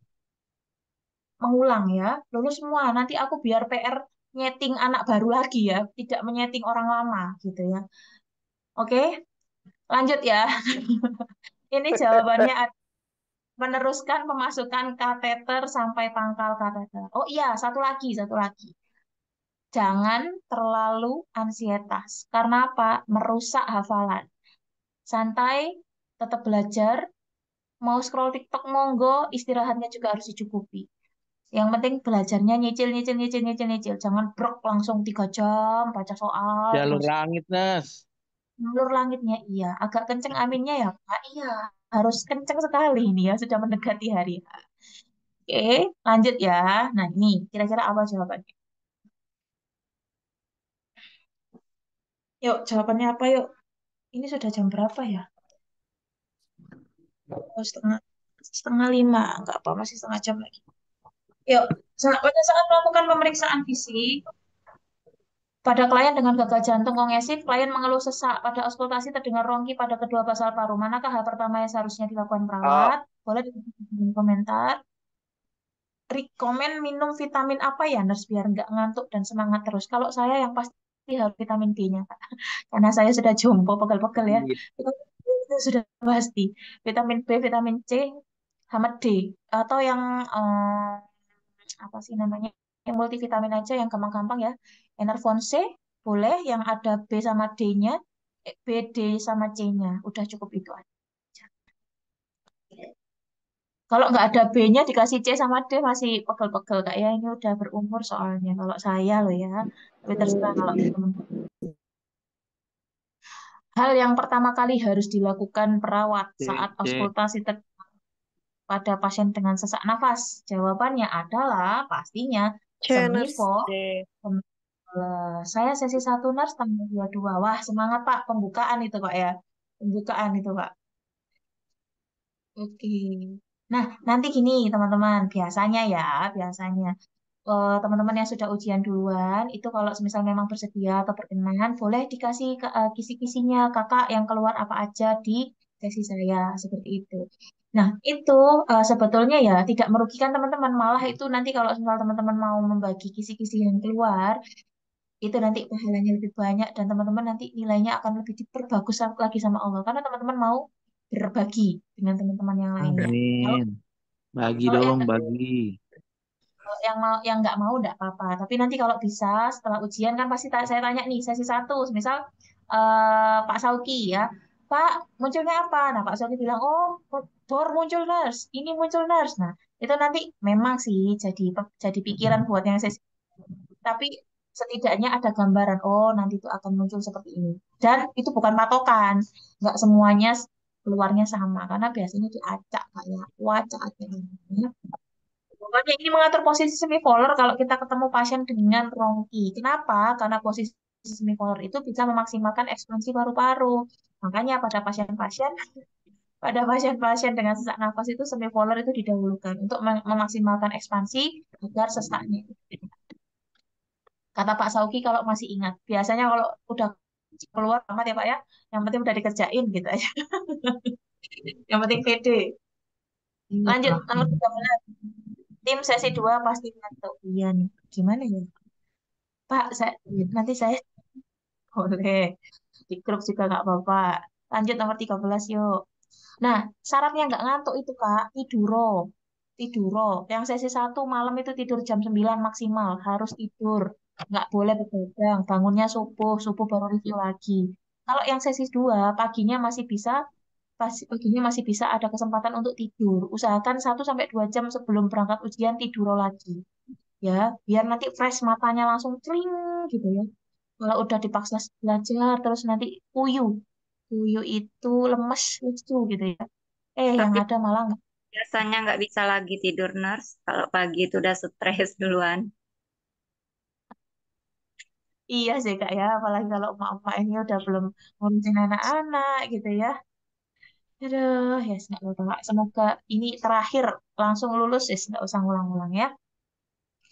mengulang ya. Lulus semua, nanti aku biar PR nyeting anak baru lagi ya, tidak menyeting orang lama gitu ya. Oke, lanjut ya. Ini jawabannya meneruskan pemasukan kateter sampai pangkal kateter. Oh iya, satu lagi. Jangan terlalu ansietas. Karena apa? Merusak hafalan. Santai, tetap belajar. Mau scroll TikTok monggo, istirahatnya juga harus dicukupi. Yang penting belajarnya nyicil, nyicil, nyicil, nyicil, nyicil. Jangan brok langsung 3 jam baca soal Jalur terus. langit, Nas. Jalur langitnya iya. Agak kenceng aminnya ya Pak. Iya. Harus kenceng sekali ini ya. Sudah mendekati hari H. Oke, lanjut ya. Nah ini kira-kira apa jawabannya? Yuk, jawabannya apa yuk? Ini sudah jam berapa ya? Oh, setengah 5. Enggak apa, masih setengah jam lagi. Yuk, pada saat melakukan pemeriksaan fisik, pada klien dengan gagal jantung kongesif, klien mengeluh sesak. Pada auskultasi terdengar rongki pada kedua basal paru. Manakah hal pertama yang seharusnya dilakukan A. perawat? Boleh di komentar. Rekomen minum vitamin apa ya, nurse, biar nggak ngantuk dan semangat terus. Kalau saya yang pasti harus vitamin B-nya, Kak. Karena saya sudah jompo, pegel-pegel ya. Iya. Itu sudah pasti. Vitamin B, vitamin C, sama D. Atau yang apa sih namanya? Yang multivitamin aja, yang gampang-gampang ya. Enervon C, boleh. Yang ada B sama D-nya. B, D sama C-nya. Udah cukup itu aja. Kalau nggak ada B-nya dikasih C sama D masih pegel-pegel Kak ya. Ini udah berumur soalnya. Kalau saya loh ya. Tapi terserah kalau teman-teman. Hal yang pertama kali harus dilakukan perawat C, saat C. auskultasi pada pasien dengan sesak nafas. Jawabannya adalah pastinya Channers. semifor. Saya sesi 1 nurse tanggal 22. Wah, semangat Pak. Pembukaan itu Pak ya. Pembukaan itu Pak. Oke. Nah, nanti gini teman-teman. Biasanya teman-teman yang sudah ujian duluan, itu kalau misal memang bersedia atau berkenan, boleh dikasih kisi-kisinya kakak yang keluar apa aja di sesi saya, seperti itu. Nah, itu sebetulnya ya tidak merugikan teman-teman, malah itu nanti kalau misal teman-teman mau membagi kisi-kisi yang keluar, itu nanti pahalanya lebih banyak dan teman-teman nanti nilainya akan lebih diperbagus lagi sama Allah, karena teman-teman mau berbagi dengan teman-teman yang lainnya. Kalau Amin. Bagi kalau yang dong, bagi. kalau yang nggak mau nggak apa-apa. Tapi nanti kalau bisa setelah ujian kan pasti saya tanya nih sesi 1, misal Pak Sauki ya, Pak munculnya apa? Nah Pak Sauki bilang, oh bor muncul nurse, ini muncul nurse. Nah itu nanti memang sih jadi pikiran buat yang sesi. Tapi setidaknya ada gambaran, oh nanti itu akan muncul seperti ini. Dan itu bukan patokan, nggak semuanya keluarnya sama karena biasanya diacak kayak wacak aja. Pokoknya ini mengatur posisi semipolar kalau kita ketemu pasien dengan rongki. Kenapa? Karena posisi semipolar itu bisa memaksimalkan ekspansi paru-paru. Makanya pada pasien-pasien dengan sesak nafas itu semipolar itu didahulukan untuk memaksimalkan ekspansi agar sesaknya itu. Kata Pak Sauki kalau masih ingat. Biasanya kalau udah keluar amat ya Pak ya, yang penting udah dikerjain gitu aja. Yang penting pede. Lanjut nomor 13. Tim sesi 2 pasti ngantuk. Iya nih. Gimana ya? Pak, nanti saya boleh. Di grup juga nggak apa-apa. Lanjut nomor 13 yuk. Nah, syaratnya nggak ngantuk itu Kak, tiduro. Tiduro. Yang sesi 1 malam itu tidur jam 9 maksimal. Harus tidur. Nggak boleh begadang. Bangunnya subuh. Subuh baru review lagi. Kalau yang sesi 2 paginya masih bisa ada kesempatan untuk tidur. Usahakan 1 sampai 2 jam sebelum berangkat ujian tidur lagi. Ya, biar nanti fresh matanya langsung celing gitu ya. Kalau udah dipaksa belajar terus nanti puyuh. Puyuh itu lemes lucu gitu ya. Yang Tapi ada malah nggak. biasanya nggak bisa lagi tidur nurse kalau pagi itu udah stres duluan. Iya sih Kak ya, apalagi kalau emak-emak ini udah belum ngurusin anak-anak gitu ya. Aduh, ya nggak apa-apa Kak. Semoga ini terakhir langsung lulus ya, nggak usah ngulang-ngulang ya.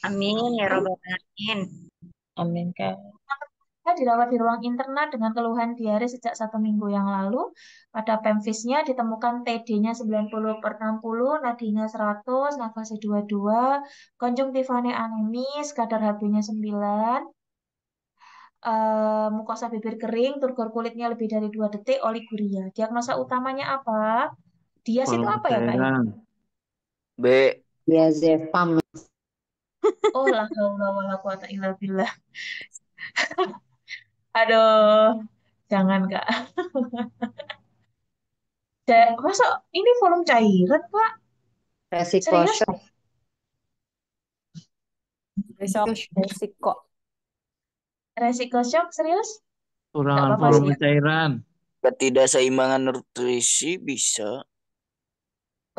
Amin ya robbal alamin. Amin Kak. Saya dirawat di ruang internat dengan keluhan diare sejak 1 minggu yang lalu. Pada pemfisnya ditemukan TD-nya 90/60, nadinya 100, nafasnya 22, konjungtivalnya anemis, kadar Hb-nya 9, mukosa bibir kering, turgor kulitnya lebih dari 2 detik, oliguria. Diagnosa utamanya apa? Dias itu Kolon apa ya Kak ya? cairan. B. Diazepam. Oh, la haula wala quwata illa billah. Aduh, jangan Kak. Masa ini volume cairan, Pak? Resiko Serius? shock. Resiko. Resiko shock serius? Nggak Kurangan apa-apa sih volume ya. cairan. Ketidakseimbangan nutrisi bisa.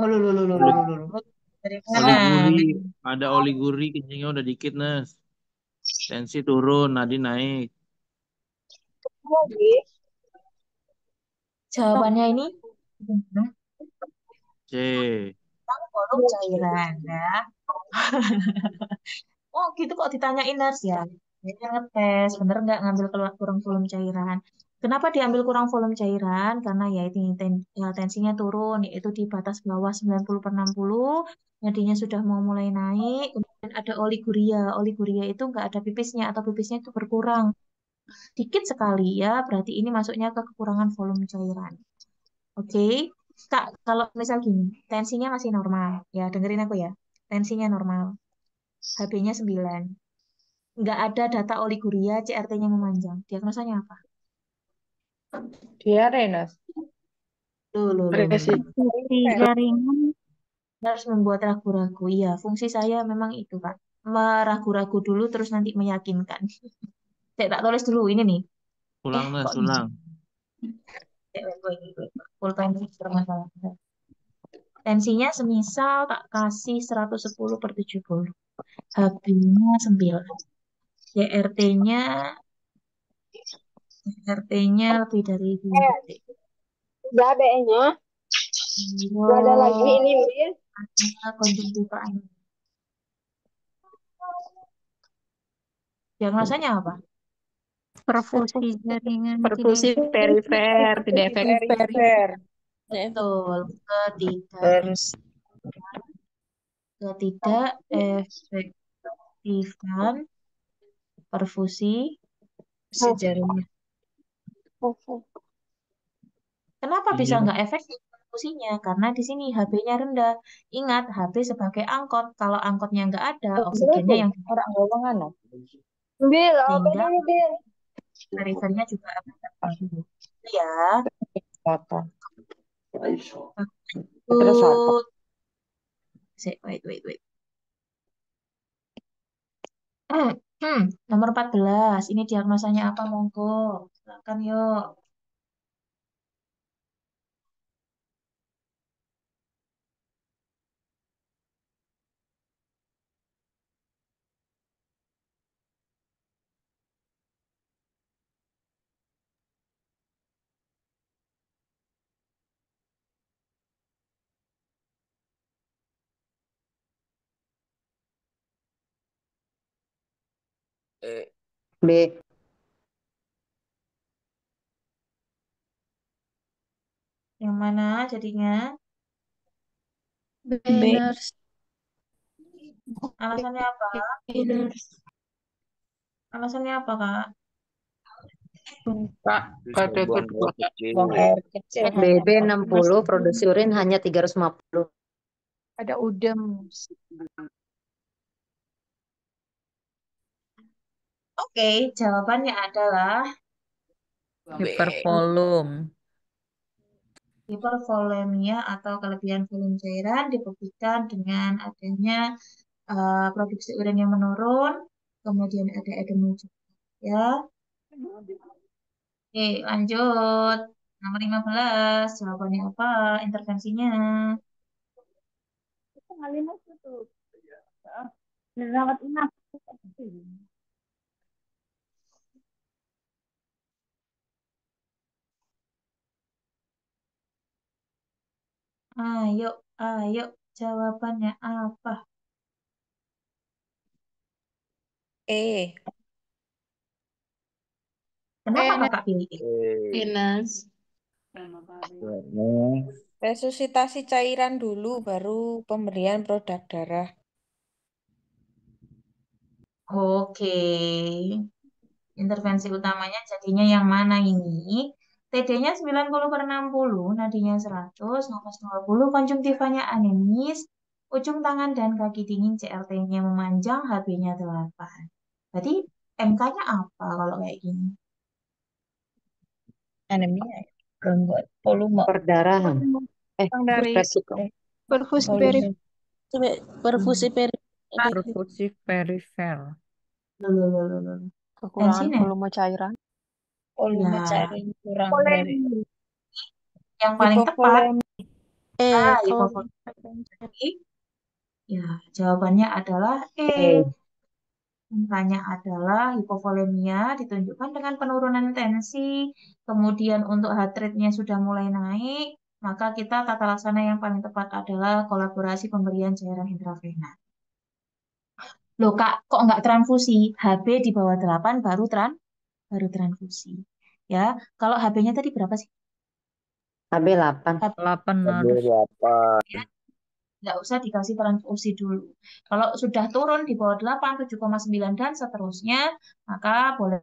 Oh, lu. Dari mana? Oliguri, ada oliguri kencingnya udah dikit, Nes. Tensi turun, nadi naik. Jawabannya ini C. volume cairan ya. Oh gitu kok ditanyain nurse ya. Dia ngetes bener nggak ngambil kurang volume cairan. Kenapa diambil kurang volume cairan? Karena ya ini tensinya turun, yaitu di batas bawah 90/60. Nadinya sudah mau mulai naik. Kemudian ada oliguria. Oliguria itu nggak ada pipisnya atau pipisnya itu berkurang. Dikit sekali ya, berarti ini masuknya ke kekurangan volume cairan. Oke, Kak, kalau misal gini, tensinya masih normal. Ya, dengerin aku ya. Tensinya normal. HB-nya 9. Nggak ada data oliguria, CRT-nya memanjang. Diagnosanya apa? Diare, Nas. Loh. Fungsi jaringan. Harus membuat ragu-ragu. Iya, fungsi saya memang itu, Kak. Meragu-ragu dulu, terus nanti meyakinkan. Saya tak tulis dulu, ini nih. Ulang, Nes, Kok ulang. wait. Pulpen bermasalah. Tensinya semisal tak kasih 110/70. HB-nya 9. CRT-nya lebih dari 2 detik. Udah ABE-nya. Udah ada lagi ini, Mir. Ada konjungtiva ini. Diagnosanya apa? Perfusi jaringan Perfusi tidak perifer tidak efektif. Betul. Ketidak efektifan perfusi jaringan. Kenapa bisa nggak efektif perfusinya? Karena di sini HB-nya rendah. Ingat, HB sebagai angkot. Kalau angkotnya nggak ada, oksigennya yang Orang golongan loh. Bil, apa sehingga dulu, Bil? perifernya juga akan terganggu. Itu ya. Foto. Terus foto. wait. Nomor 14. Ini diagnosanya apa, monggo? Silakan yuk. B. Yang mana jadinya? Nurse. Alasannya apa? Alasannya apa, Kak? Kak, KTP Buang air 2. kecil. Buang air kecil. BB 60, produksi urin hanya 350. Ada udem. Oke, jawabannya adalah Hipervolum. hipervolemia atau kelebihan volume cairan dibuktikan dengan adanya produksi urin yang menurun, kemudian ada edema juga. Ya, oke, lanjut. Nomor 15, jawabannya apa? Intervensinya. Rawat inap. Ayo, jawabannya apa? Kenapa kakak pilih E? Enas. Resusitasi cairan dulu, baru pemberian produk darah. Oke, intervensi utamanya jadinya yang mana ini? TD-nya 90/60, nadinya 100, nafas 20, konjungtivanya anemis, ujung tangan dan kaki dingin, CRT-nya memanjang, HB-nya 8. Berarti MK-nya apa kalau kayak gini? Anemia. Gangguan volume. Perdarahan. Dari Resiko. perfusi Volume. perfusi peri Perfusi perifer. Loh, loh, loh, loh, loh. Kekurangan Tensinya. volume cairan. Volume Nah, cairan kurang dari Hipovolemi. yang paling tepat, Kalau hipovolemik. Ya, jawabannya adalah E. Angkanya adalah hipovolemia ditunjukkan dengan penurunan tensi, kemudian untuk heart rate-nya sudah mulai naik, maka kita tata laksana yang paling tepat adalah kolaborasi pemberian cairan intravena. Loh Kak, kok nggak transfusi? HB di bawah 8 baru transfusi. Ya, kalau HB-nya tadi berapa sih? HB 8. 8 Ada harus. apa? Ya, nggak usah dikasih transfusi dulu. Kalau sudah turun di bawah 8, 7,9 dan seterusnya, maka boleh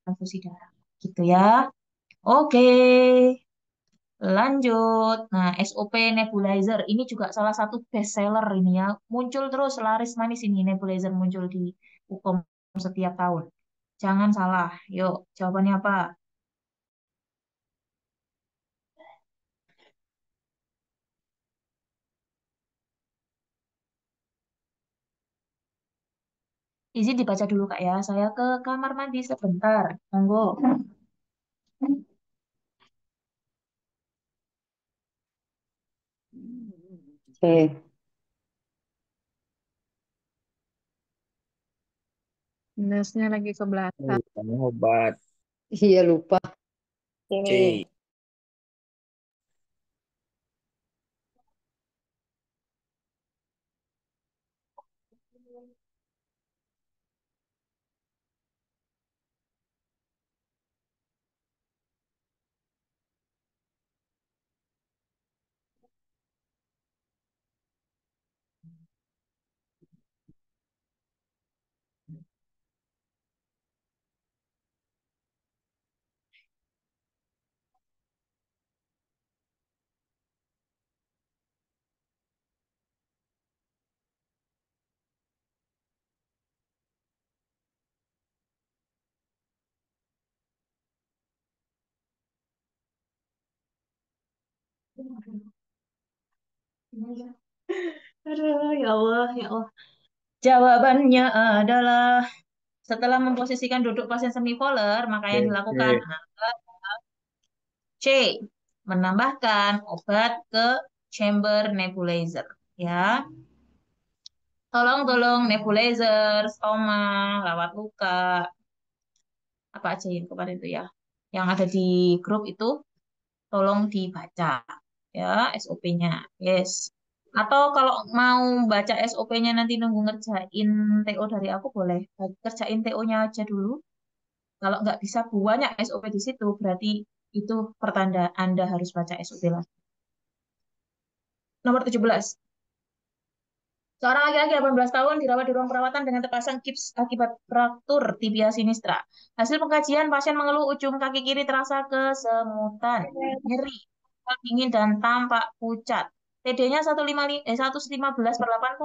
transfusi darah. Gitu ya. Oke, lanjut. Nah, SOP nebulizer ini juga salah satu best seller ini ya. Muncul terus laris manis ini nebulizer muncul di UKOM setiap tahun. Jangan salah. Yuk, jawabannya apa? Izin dibaca dulu Kak ya. Saya ke kamar mandi sebentar. Monggo. Oke. nurse-nya lagi ke belakang. Kamu obat. Iya lupa. C. Aduh, ya Allah, ya Allah. Jawabannya adalah setelah memposisikan duduk pasien semipolar, maka yang dilakukan C. adalah C. Menambahkan obat ke chamber nebulizer. Ya, tolong nebulizer, stoma, rawat luka, apa aja yang kemarin itu ya. Yang ada di grup itu tolong dibaca ya SOP-nya. Yes. Atau kalau mau baca SOP-nya nanti nunggu ngerjain TO dari aku boleh. Kerjain TO-nya aja dulu. Kalau nggak bisa banyak SOP di situ, berarti itu pertanda Anda harus baca SOP lagi. Nomor 17. Seorang laki-laki 18 tahun dirawat di ruang perawatan dengan terpasang gips akibat fraktur tibia sinistra. Hasil pengkajian, pasien mengeluh ujung kaki kiri terasa kesemutan, nyeri, dingin, dan tampak pucat. TD-nya 115/80,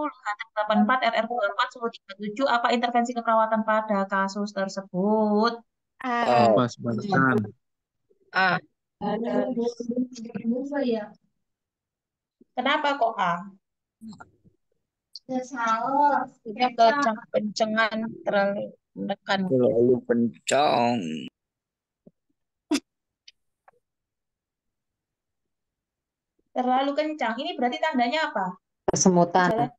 HT 84, RR 24, suhu 37. Apa intervensi keperawatan pada kasus tersebut? Oh. Pas bangetan. A. Kenapa kok A? Ini kencang-kencengan terlalu menekan. Terlalu kencang. Terlalu kencang. Ini berarti tandanya apa? Kesemutan.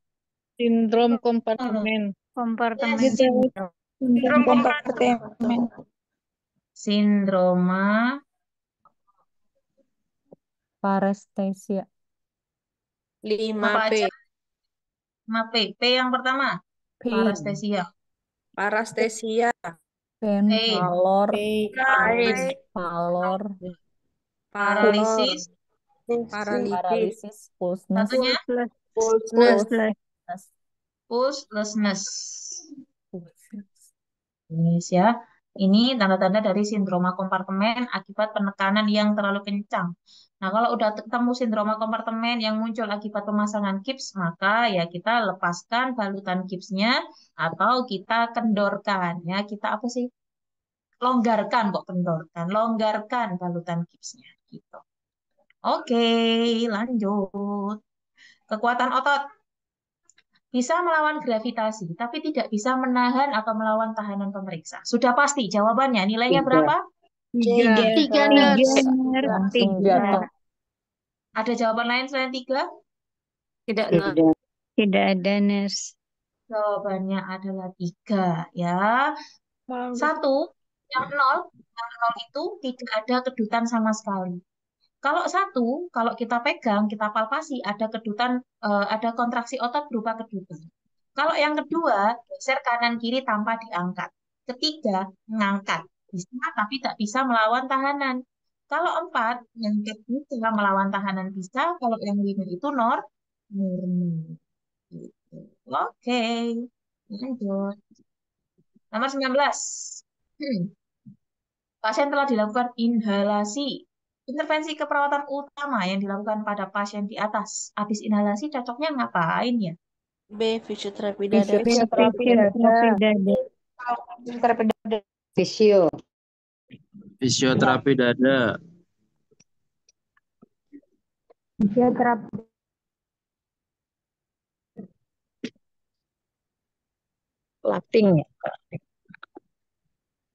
Sindrom kompartemen. Kompartemen. Sindrom kompartemen. Sindroma Parestesia. 5 apa P. aja? 5P. P yang pertama. Pain. Parestesia. Parastesia. Pain. Pain. Pallor. Pain. Pallor. Paralisis. Paralitis. Paralysis. Pulseness. Satunya Pulseness. pulselessness. Pulseness. Yes, ya. Ini tanda-tanda dari sindroma kompartemen akibat penekanan yang terlalu kencang. Nah, kalau udah ketemu sindroma kompartemen yang muncul akibat pemasangan gips, maka ya kita lepaskan balutan gipsnya atau kita kendorkan. Ya, kita apa sih? Longgarkan kok kendorkan. Longgarkan balutan gipsnya. Gitu. Oke, lanjut. Kekuatan otot. Bisa melawan gravitasi, tapi tidak bisa menahan atau melawan tahanan pemeriksa. Sudah pasti jawabannya. Nilainya Tiga. berapa? Tiga. Tiga, Tiga, Ners. Ners. Langsung Tiga. jatuh. Ada jawaban lain selain 3? Tidak, Ners. Tidak. Tidak ada, Ners. Jawabannya adalah 3 ya. Malah udah. 1, yang 0 itu tidak ada kedutan sama sekali. Kalau 1, kalau kita pegang, kita palpasi, ada kedutan, ada kontraksi otot berupa kedutan. Kalau yang kedua, geser kanan kiri tanpa diangkat. Ketiga, ngangkat. Bisa, tapi tak bisa melawan tahanan. Kalau 4, ngangkat bisa, melawan tahanan bisa. Kalau yang 5 itu murni. Gitu. Oke, lanjut. Nomor 19. Pasien telah dilakukan inhalasi. Intervensi keperawatan utama yang dilakukan pada pasien di atas. Habis inhalasi cocoknya ngapain ya? B. Fisioterapi dada. Fisioterapi dada. Fisioterapi dada. Fisio. Fisioterapi dada. Fisioterapi. Lating ya.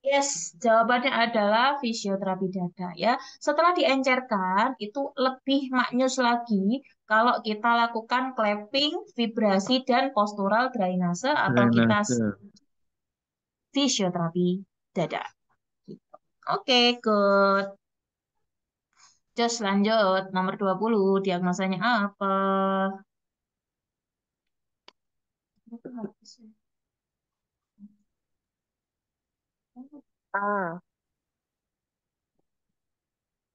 Yes, jawabannya adalah fisioterapi dada ya. Setelah diencerkan, itu lebih maknyus lagi kalau kita lakukan clapping, vibrasi, dan postural drainase atau kita Drainase. fisioterapi dada. Oke, good. Just lanjut. Nomor 20, diagnosanya apa?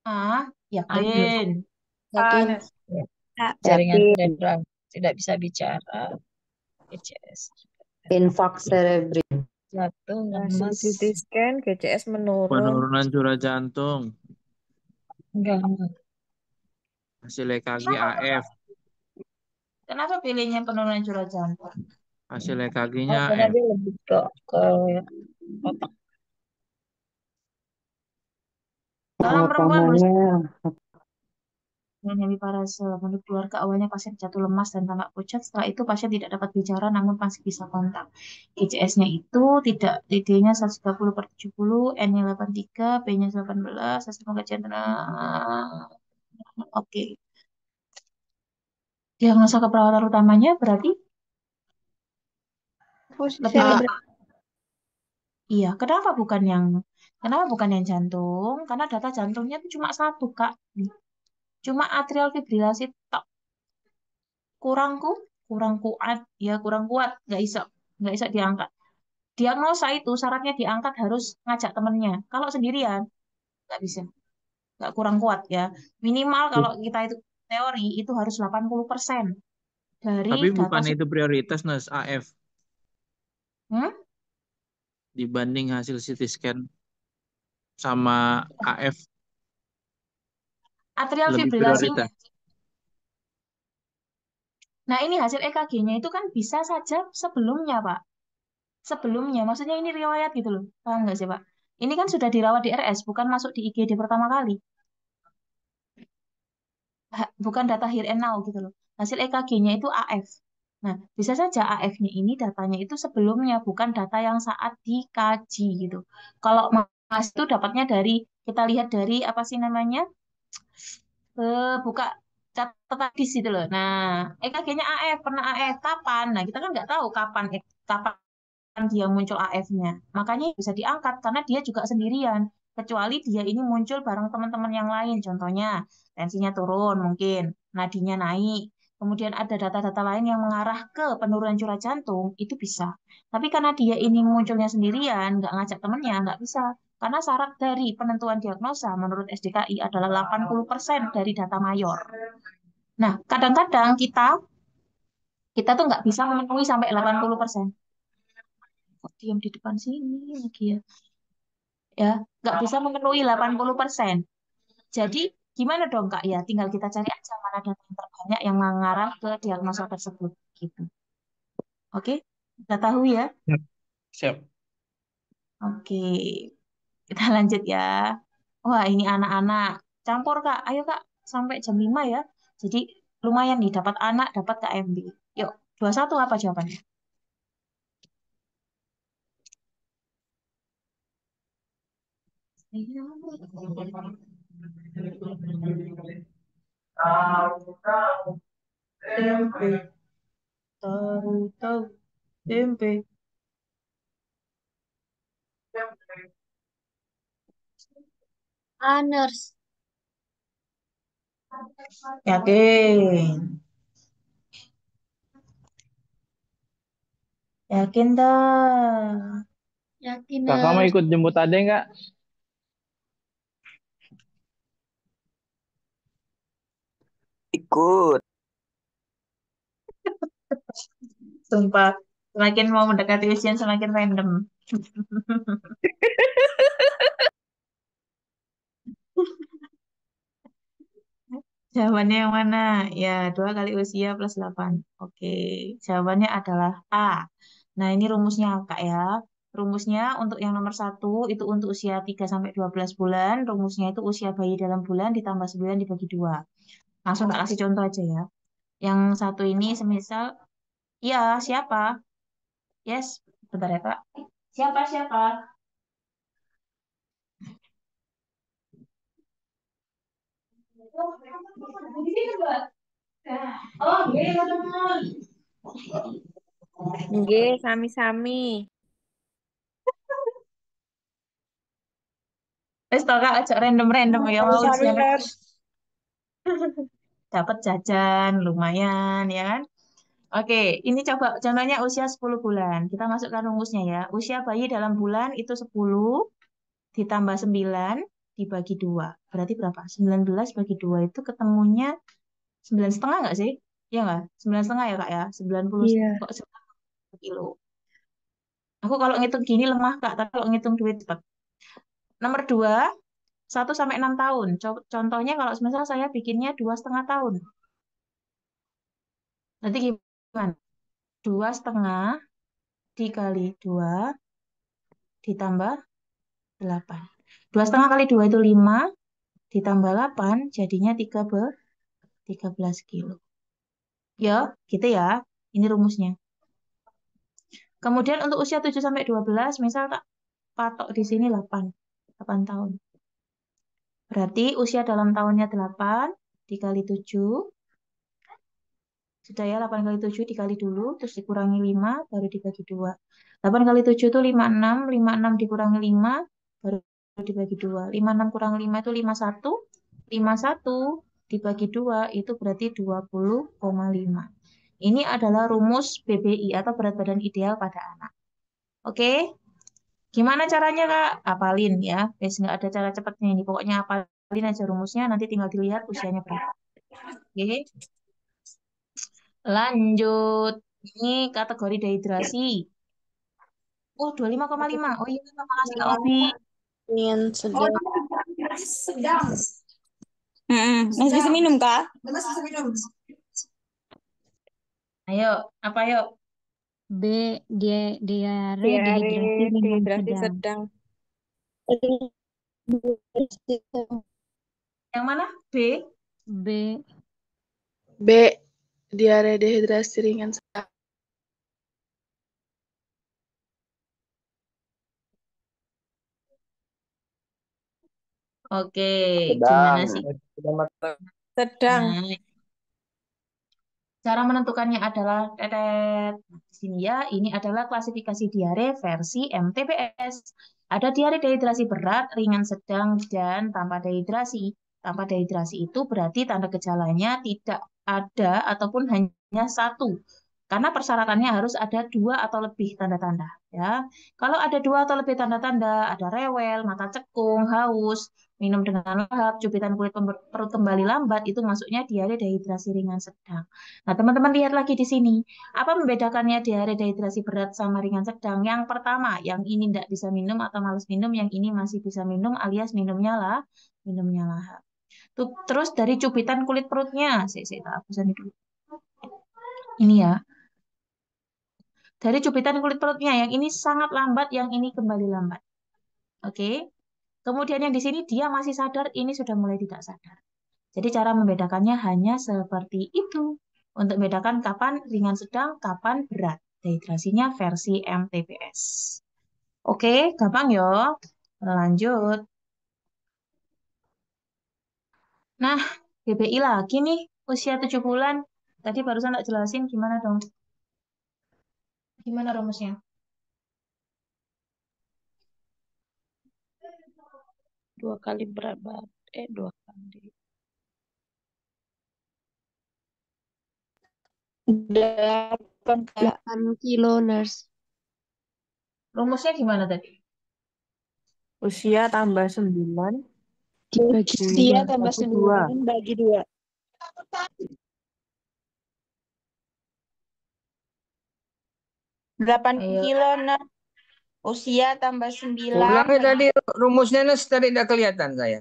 A. Yakin. Yakin. Jaringan Yakin. cerebral tidak bisa bicara. GCS. Infark cerebri. Jatuh, Hasil lemas. CT scan GCS menurun. Penurunan curah jantung. Enggak. Hasil EKG AF. Kenapa pilihnya penurunan curah jantung? Hasil EKG-nya Karena AF. dia lebih ke otak. Seorang perempuan berusia Rekamannya dengan hemiparese. Menurut keluarga, awalnya pasien jatuh lemas dan tampak pucat. Setelah itu pasien tidak dapat bicara namun masih bisa kontak. GCS-nya itu tidak TD-nya 130/70, N-nya 83, P-nya 18, hasil pengkajian. Oke. Diagnosa keperawatan utamanya berarti lebih ke iya. Kenapa bukan yang jantung? Karena data jantungnya itu cuma 1, Kak. Cuma atrial fibrilasi tok. kurang kuat ya, kurang kuat, nggak bisa diangkat. Diagnosa itu syaratnya diangkat harus ngajak temennya. Kalau sendirian nggak bisa, nggak, kurang kuat ya. Minimal kalau kita itu teori itu harus 80% dari Tapi data. bukan itu prioritas, Nas, AF. Dibanding hasil CT scan sama AF. Atrial Lebih fibrilasi. prioritas. Nah, ini hasil EKG-nya itu kan bisa saja sebelumnya, Pak. Sebelumnya, maksudnya ini riwayat gitu loh. Paham nggak sih, Pak? Ini kan sudah dirawat di RS, bukan masuk di IGD pertama kali. Bukan data here and now gitu loh. Hasil EKG-nya itu AF. Nah, bisa saja AF-nya ini datanya itu sebelumnya, bukan data yang saat dikaji gitu. Kalau Mas itu dapatnya dari, kita lihat dari apa sih namanya? Buka catatan di situ loh. Nah, EKG-nya AF, pernah AF kapan? Nah, kita kan nggak tahu kapan dia muncul AF-nya. Makanya bisa diangkat karena dia juga sendirian. Kecuali dia ini muncul bareng teman-teman yang lain. Contohnya, tensinya turun mungkin, nadinya naik. Kemudian ada data-data lain yang mengarah ke penurunan curah jantung, itu bisa. Tapi karena dia ini munculnya sendirian, nggak ngajak temennya, nggak bisa. Karena syarat dari penentuan diagnosa menurut SDKI adalah 80% dari data mayor. Nah, kadang-kadang kita tuh nggak bisa memenuhi sampai 80%. Kok diam di depan sini lagi ya? Ya, nggak bisa memenuhi 80%. Jadi, gimana dong, Kak? Ya, tinggal kita cari aja mana data yang terbanyak yang mengarah ke diagnosa tersebut. Gitu. Oke? Kita tahu ya? Siap. Oke. Kita lanjut ya. Wah, ini anak-anak. Campur, Kak. Ayo, Kak. Sampai jam 5 ya. Jadi, lumayan nih. Dapat anak, dapat KMB. Yuk, 21 apa jawabannya? Tempe, tahu, tempe. Nurse. Yakin? Yakin dah. Yakin, Kakak mau Nurse. ikut jemput adek nggak? Ikut. Sumpah, semakin mau mendekati ujian semakin random. Jawabannya yang mana? Ya, 2 kali usia plus 8. Oke, jawabannya adalah A. Nah, ini rumusnya Kak ya. Rumusnya untuk yang nomor 1 itu untuk usia 3 sampai 12 bulan. Rumusnya itu usia bayi dalam bulan ditambah 9 dibagi 2. Langsung tak kasih contoh aja ya. Yang satu ini semisal, ya siapa? Yes, bentar ya Kak. Siapa? Oh, iya, teman. Nggih, sami-sami. Wes tau Kak, ajak random-random ya mau Sami-sami, ujian. Nurse. Dapat jajan, lumayan ya kan? Oke, ini coba contohnya usia 10 bulan. Kita masukkan rumusnya ya. Usia bayi dalam bulan itu 10 ditambah 9 dibagi 2. Berarti berapa? 19 bagi 2 itu ketemunya 9,5 nggak sih? Iya nggak? 9,5 ya Kak ya? 90 Iya. kok 90 kilo. Aku kalau ngitung gini lemah Kak, tapi kalau ngitung duit cepat. Nomor 2, 1 sampai 6 tahun. Contohnya kalau misalnya saya bikinnya 2,5 tahun. Nanti gimana? 2,5 dikali 2 ditambah 8. 2,5 kali 2 itu 5, ditambah 8, jadinya 13 kilo. Ya, gitu ya. Ini rumusnya. Kemudian untuk usia 7 sampai 12, misal tak patok di sini 8 tahun. Berarti usia dalam tahunnya 8 dikali 7. Sudah ya, 8 kali 7 dikali dulu, terus dikurangi 5, baru dibagi 2. 8 kali 7 itu 56, 56 dikurangi 5, baru dibagi 2. 56 kurang 5 itu 51, 51 dibagi 2 itu berarti 20,5. Ini adalah rumus BBI atau berat badan ideal pada anak. Oke? Gimana caranya Kak? Apalin ya. Guys, nggak ada cara cepatnya ini. Pokoknya apalin aja rumusnya, nanti tinggal dilihat usianya berapa. Oke? Lanjut. Ini kategori dehidrasi. Oh, 25,5. Oh iya, terima kasih Kak Obi. Ingin sedang. Masih bisa minum, Kak? Ayo, apa yuk? B. Diare Diare, dehidrasi ringan dehidrasi sedang. sedang. Yang mana? B. B. B. Diare dehidrasi ringan sedang. Oke, Sedang. gimana sih? Sedang. Nah, cara menentukannya adalah tetet. Di sini ya, ini adalah klasifikasi diare versi MTBS. Ada diare dehidrasi berat, ringan sedang, dan tanpa dehidrasi. Tanpa dehidrasi itu berarti tanda gejalanya tidak ada ataupun hanya satu. Karena persyaratannya harus ada 2 atau lebih tanda-tanda. Ya, kalau ada 2 atau lebih tanda-tanda, ada rewel, mata cekung, haus, minum dengan lahap, cubitan kulit perut kembali lambat, itu masuknya diare dehidrasi ringan sedang. Nah, teman-teman lihat lagi di sini. Apa membedakannya diare dehidrasi berat sama ringan sedang? Yang pertama, yang ini tidak bisa minum atau malas minum, yang ini masih bisa minum alias minumnya lahap. Terus dari cubitan kulit perutnya, saya hapusan dulu. Ini ya. Dari cubitan kulit perutnya, yang ini sangat lambat, yang ini kembali lambat. Oke. Kemudian yang di sini dia masih sadar, ini sudah mulai tidak sadar. Jadi cara membedakannya hanya seperti itu. Untuk bedakan kapan ringan sedang, kapan berat. Dehidrasinya versi MTPS. Oke, gampang ya. Lanjut. Nah, BBI lagi nih, usia 7 bulan. Tadi barusan tak jelasin gimana dong? Gimana rumusnya? Dua kali berat badan. 2 kali. 8 kilo, Nurse. Rumusnya gimana tadi? Usia tambah 9 Dibagi usia tambah bagi 2. 9 bagi 2. 8 Ayo. kilo, Nurse. Usia tambah 9 Ulangnya bagi tadi rumusnya Nes tadi tidak kelihatan saya.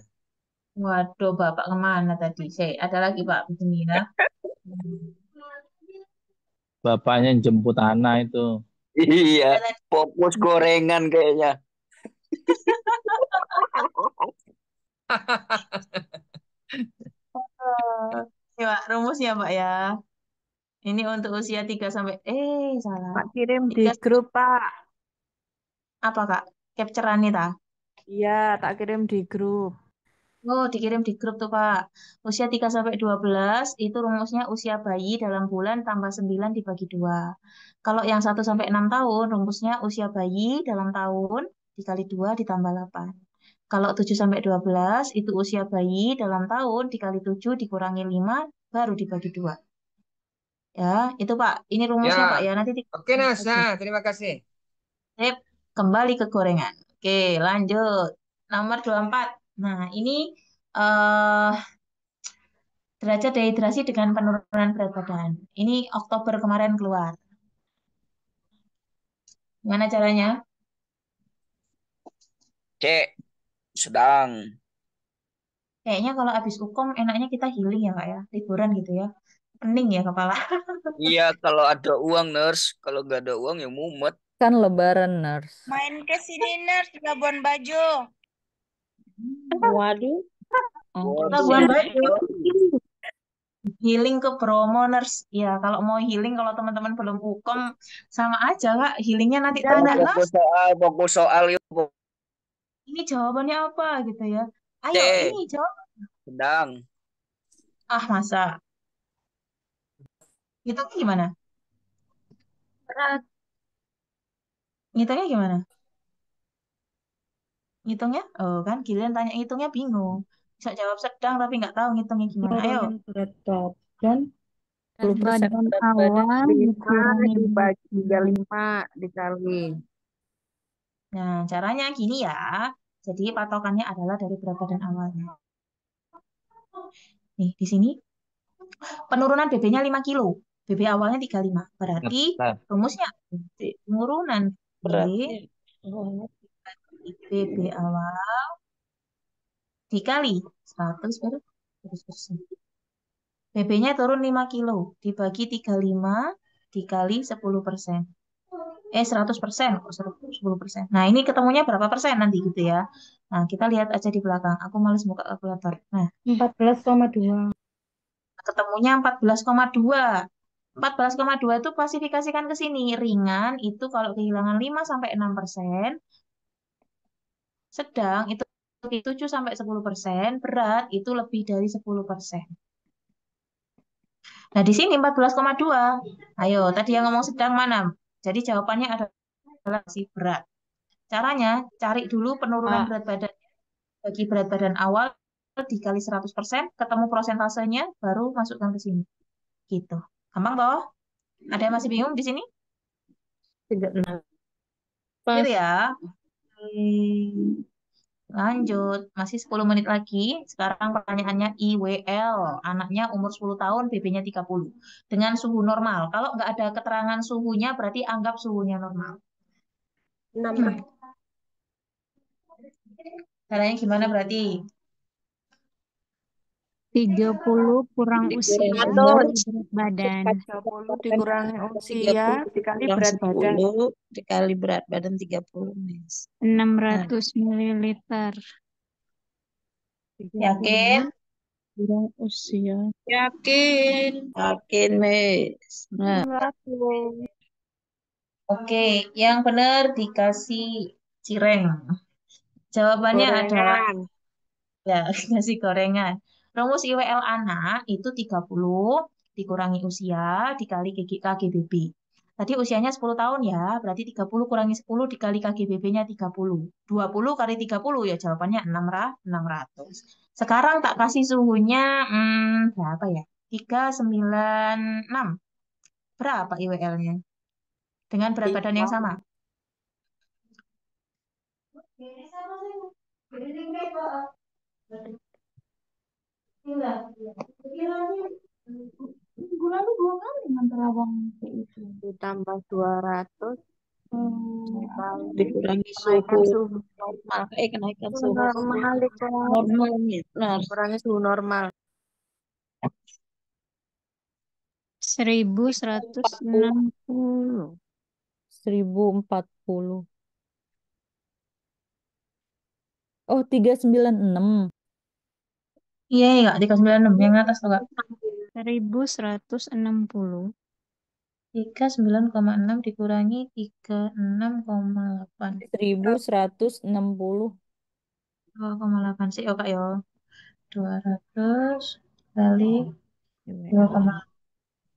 Waduh, Bapak kemana tadi? Ada lagi Pak, begini ya. Bapaknya jemput anak itu. Iya, fokus gorengan kayaknya. Ya, Pak, rumusnya Pak ya. Ini untuk usia 3 sampai salah. Pak kirim di 3 grup, Pak. apa Kak? Capture-an nih ta? Iya, tak kirim di grup. Oh, dikirim di grup tuh Pak. Usia 3 sampai 12 itu rumusnya usia bayi dalam bulan tambah 9 dibagi 2. Kalau yang 1 sampai 6 tahun rumusnya usia bayi dalam tahun dikali 2 ditambah 8. Kalau 7 sampai 12 itu usia bayi dalam tahun dikali 7 dikurangi 5 baru dibagi 2. Ya, itu Pak. Ini rumusnya Pak Ya, ya. Nanti oke Nas. aja. Nah, terima kasih. Sip, kembali ke gorengan. Oke, lanjut. Nomor 24. Nah, ini eh derajat dehidrasi dengan penurunan berat badan. Ini Oktober kemarin keluar. Gimana caranya? Cek, sedang. Kayaknya kalau habis UKOM enaknya kita healing ya Kak ya. Liburan gitu ya. Pening ya kepala. Iya, kalau ada uang, Nurse. Kalau nggak ada uang, ya mumet. Kan lebaran, Nurse. main ke sini, Nurse, di Labuan Bajo. Waduh. Labuan Bajo. Healing ke Bromo, Nurse. Ya, kalau mau healing, kalau teman-teman belum UKOM, sama aja Kak. Healingnya nanti tanya, Fokus soal, fokus soal yuk. ini jawabannya apa gitu ya. Ayo, Cek, ini jawab. sedang. Ah, masa. Itu gimana? Berat. Ngitungnya gimana? Ngitungnya? Oh kan, giliran tanya ngitungnya bingung. Bisa jawab sedang tapi nggak tahu ngitungnya gimana. Ayo. Turunan berat badan. Berat 10% badan berat badan awal 5 dikurangi dibagi 9. 35 dikali. Nah, caranya gini ya. Jadi patokannya adalah dari berat badan awalnya. Nih, di sini penurunan BB-nya 5 kilo. BB awalnya 35. Berarti rumusnya penurunan B BB awal dikali 100 baru 100%. BB-nya turun 5 kilo. Dibagi 35 dikali 10%. 100%. Kok 10%? Nah, ini ketemunya berapa persen nanti gitu ya. Nah, kita lihat aja di belakang. Aku males buka kalkulator. Nah, 14,2. ketemunya 14,2. 14,2 itu klasifikasikan ke sini. Ringan itu kalau kehilangan 5-6%. Sedang itu 7-10%. Berat itu lebih dari 10%. Nah, di sini 14,2. Ayo, tadi yang ngomong sedang mana? Jadi jawabannya adalah si berat. Caranya, cari dulu penurunan berat badan. Bagi berat badan awal dikali 100%, ketemu prosentasenya, baru masukkan ke sini. Gitu. Gampang toh? Ada yang masih bingung di sini? Tidak. Gitu ya. Lanjut. Masih 10 menit lagi. Sekarang pertanyaannya IWL. Anaknya umur 10 tahun, BB-nya 30. Dengan suhu normal. Kalau nggak ada keterangan suhunya, berarti anggap suhunya normal. 6. Caranya gimana berarti? 30 kurang usia dikali berat badan. 30 dikurangi usia dikali berat badan. Dikali berat badan 30, Miss. 600 ml. Yakin? kurang usia. Yakin. Yakin, Miss. Nah, Oke, yang benar dikasih cireng. Jawabannya adalah Gorengan. ya, kasih gorengan. Rumus IWL anak itu 30 dikurangi usia dikali KGBB. Tadi usianya 10 tahun ya, berarti 30 kurangi 10 dikali KGBB-nya 30. 20 kali 30 ya jawabannya 600. Sekarang tak kasih suhunya berapa ya? 396. Berapa IWL-nya? Dengan berat badan yang sama. Minggu lalu 2 kali nganter abang kayak itu. Ditambah 200 kali dikurangi kenaikan suhu suhu. normal. Kenaikan Suhu suhu normal dikurangi normal, Miss. Nah, kurangi suhu normal. 1160. 1040. Oh, 396. Iya, Kak, 396 yang atas tuh, Kak. 1160. 39,6 dikurangi 36,8. 1160. 2,8 sih, oh Kak ya. 200 kali 2,8.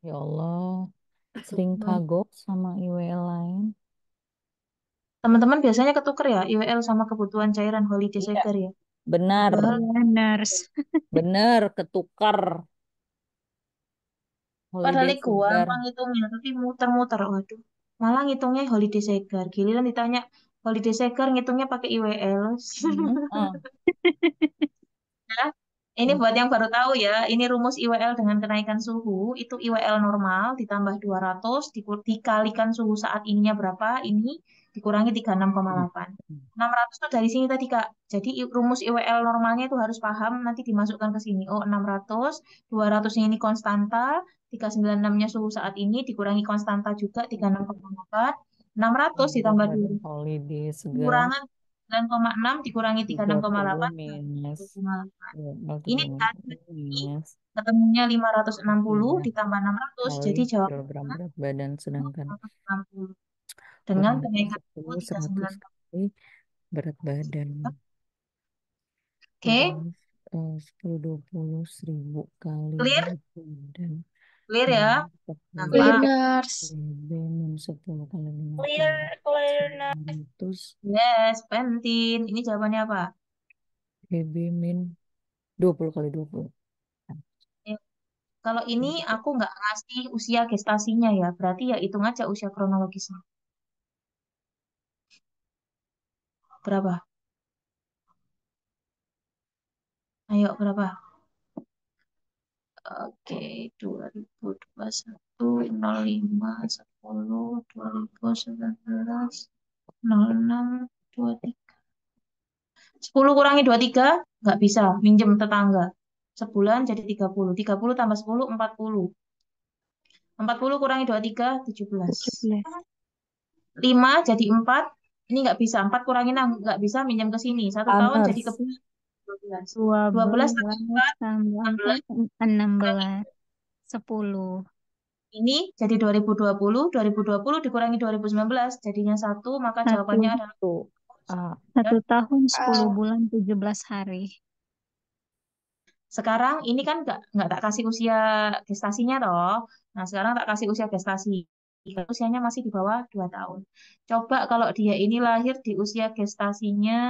Ya Allah, sering kagok sama IWL lain. Teman-teman biasanya ketuker ya, IWL sama kebutuhan cairan holiday Iya, saver ya. benar. Nurse. Benar, ketukar. Padahal Holiday itu segar. gampang hitungnya, tapi muter-muter. Waduh, malah ngitungnya holiday segar. Giliran ditanya holiday segar ngitungnya pakai IWL. Heeh. Ya, ini buat yang baru tahu ya, ini rumus IWL dengan kenaikan suhu, itu IWL normal ditambah 200 dikalikan suhu saat ininya berapa, ini dikurangi 36,8. 600 itu dari sini tadi Kak. Jadi rumus IWL normalnya itu harus paham, nanti dimasukkan ke sini. Oh, 600, 200-nya ini konstanta, 396-nya suhu saat ini dikurangi konstanta juga 36,8, 600 ditambah Ada 2. holiday segar. Pengurangan 9,6 dikurangi 30 36,8. minus. Ini 30 minus. ketemunya 560 Iya. ditambah 600, Kali jadi kilogram jawabannya berat badan, sedangkan 160. Dengan kurang kenaikan suhu 10, 100 390. kali berat badan. Oke, Terus 10, 20, 1000 kali clear? berat badan. Clear ya? Clear, Gampang. Nurse. BB 10 kali 50. Clear. 100 Yes, pentin. Ini jawabannya apa? BB min 20 kali 20. Ya, kalau ini aku nggak ngasih usia gestasinya ya, berarti ya hitung aja usia kronologisnya. Berapa? Ayo, berapa? Oke, 2021, 05, 10, 2019, 06, 23. 10 kurangi 23, nggak bisa. Minjem tetangga. Sebulan jadi 30. 30 tambah 10, 40. 40 kurangi 23, 17. 5 jadi 4. Ini nggak bisa. 4 kurangi 6, nggak bisa. Minjem ke sini. 1 tahun jadi ke 12. 12 tambah 4, 16. 16. 10. Ini jadi 2020. 2020 dikurangi 2019. Jadinya 1, maka jawabannya adalah 1 tahun 10 bulan 17 hari. Sekarang ini kan nggak tak kasih usia gestasinya toh. Nah, sekarang tak kasih usia gestasi. Usianya masih di bawah 2 tahun. Coba kalau dia ini lahir di usia gestasinya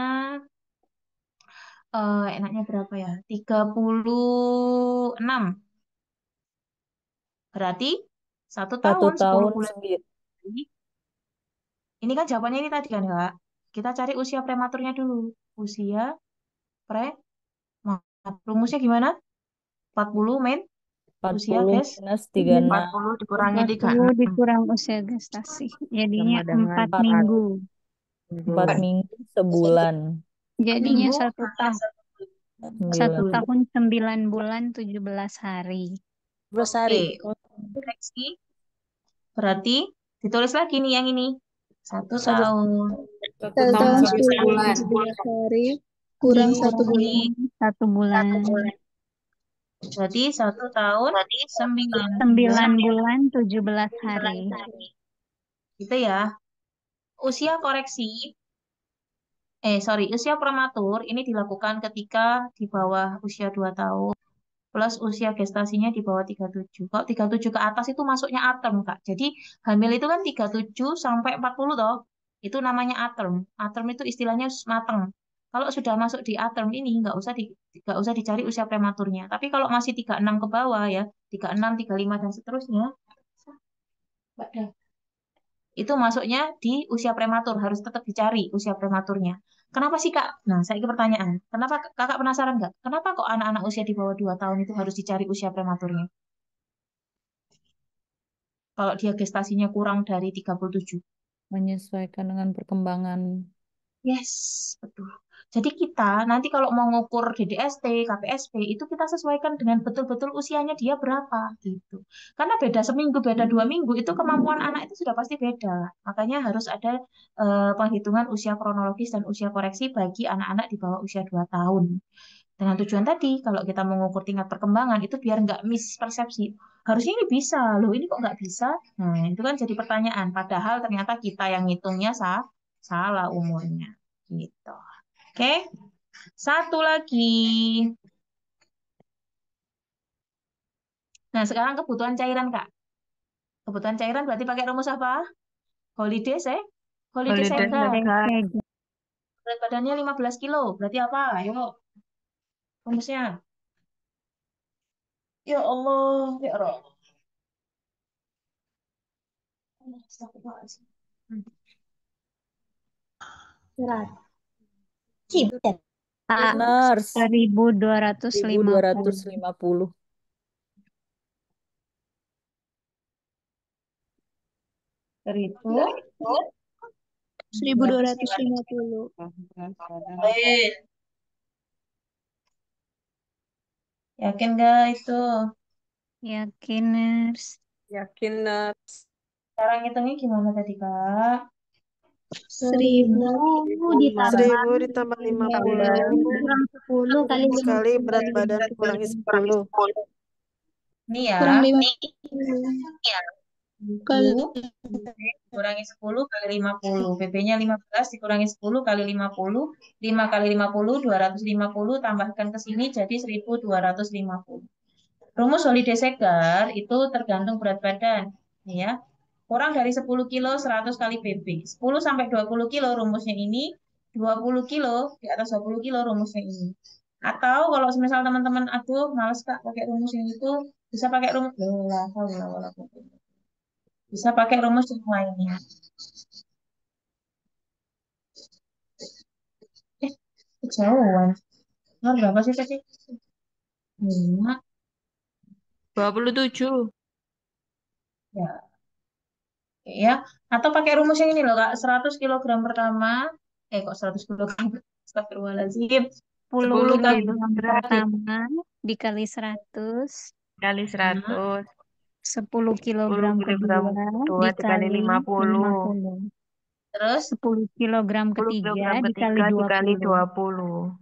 enaknya berapa ya? 36. Berarti 1 1 tahun 10 tahun bulan. 9. Ini kan jawabannya ini tadi kan, Kak. Kita cari usia prematurnya dulu. Usia prematur. Rumusnya gimana? 40 men. Usia 40 ges. minus 36. 40 dikurangi 40 36. dikurang usia gestasi. Jadinya Sama dengan 4 minggu. 4 minggu sebulan. Jadinya Minggu 1 tahun. 1 9. tahun 9 bulan 17 hari. 12 hari. Koreksi. Berarti ditulis lagi nih yang ini. 1 tahun. 1 tahun 10 bulan 17 hari kurang 1 bulan. Dikurangi 1 bulan. Berarti 1 tahun 9 bulan 9 bulan 17 hari. gitu ya. Usia koreksi, usia prematur ini dilakukan ketika di bawah usia 2 tahun plus usia gestasinya di bawah 37. Kalau 37 ke atas itu masuknya aterm, Kak. Jadi hamil itu kan 37 sampai 40 toh. Itu namanya aterm. Aterm itu istilahnya mateng. Kalau sudah masuk di aterm ini nggak usah dicari usia prematurnya. Tapi kalau masih 36 ke bawah ya, 36, 35 dan seterusnya, itu masuknya di usia prematur, harus tetap dicari usia prematurnya. Kenapa sih Kak? Nah, saya ini pertanyaan. Kenapa Kakak penasaran nggak? Kenapa kok anak-anak usia di bawah 2 tahun itu harus dicari usia prematurnya? Kalau dia gestasinya kurang dari 37. Menyesuaikan dengan perkembangan. Yes, betul. Jadi kita nanti kalau mau ngukur DDST, KPSP, itu kita sesuaikan dengan betul-betul usianya dia berapa gitu. Karena beda seminggu, beda 2 minggu, itu kemampuan anak itu sudah pasti beda. Makanya harus ada penghitungan usia kronologis dan usia koreksi bagi anak-anak di bawah usia 2 tahun. Dengan tujuan tadi, kalau kita mengukur tingkat perkembangan, itu biar nggak mispersepsi. Harusnya ini bisa, loh ini kok nggak bisa? Nah, itu kan jadi pertanyaan. Padahal ternyata kita yang ngitungnya salah umurnya. Gitu. Oke, satu lagi. Nah, sekarang kebutuhan cairan, Kak. Kebutuhan cairan berarti pakai rumus apa? Holiday, Holiday Holiday Segar. Segar. Berat badannya 15 kilo. Berarti apa? Ayo, rumusnya. Ya Allah, ya Allah. Astagfirullahaladzim. Berat. Cibet. Nurse. 1250. 1250. Seribu 1250. Yakin gak itu? Yakin, Nurse. Yakin, Nurse. Cara ngitungnya gimana tadi, Kak? 1000 ditambah 1000 ditambah 50 kurang 10 kali dikali berat badan dikurangi 10. Ini ya. kurang 50. Kali Dikurangi 10 kali 50. PP-nya 15 dikurangi 10 kali 50. 5 kali 50, 250. Tambahkan ke sini jadi 1250. Rumus Holiday Segar itu tergantung berat badan. Ya. Kurang dari 10 kilo 100 kali PP. 10 sampai 20 kilo rumusnya ini. 20 kilo di atas 20 kilo rumusnya ini. Atau kalau misal teman-teman aduh males Kak pakai rumus yang itu, bisa pakai rumus bisa pakai rumus yang lainnya. Kejauhan. Nomor berapa sih tadi? 27. Ya. Ya, atau pakai rumus yang ini loh Kak, 100 kilogram pertama, kok 100 kilogram, astagfirullahaladzim, 10 kali kilogram pertama dikali 100 kali 100. 10 kilogram kedua dikali 50. 50. Terus 10 kilogram 10 ketiga kilogram dikali ketiga dikali 20.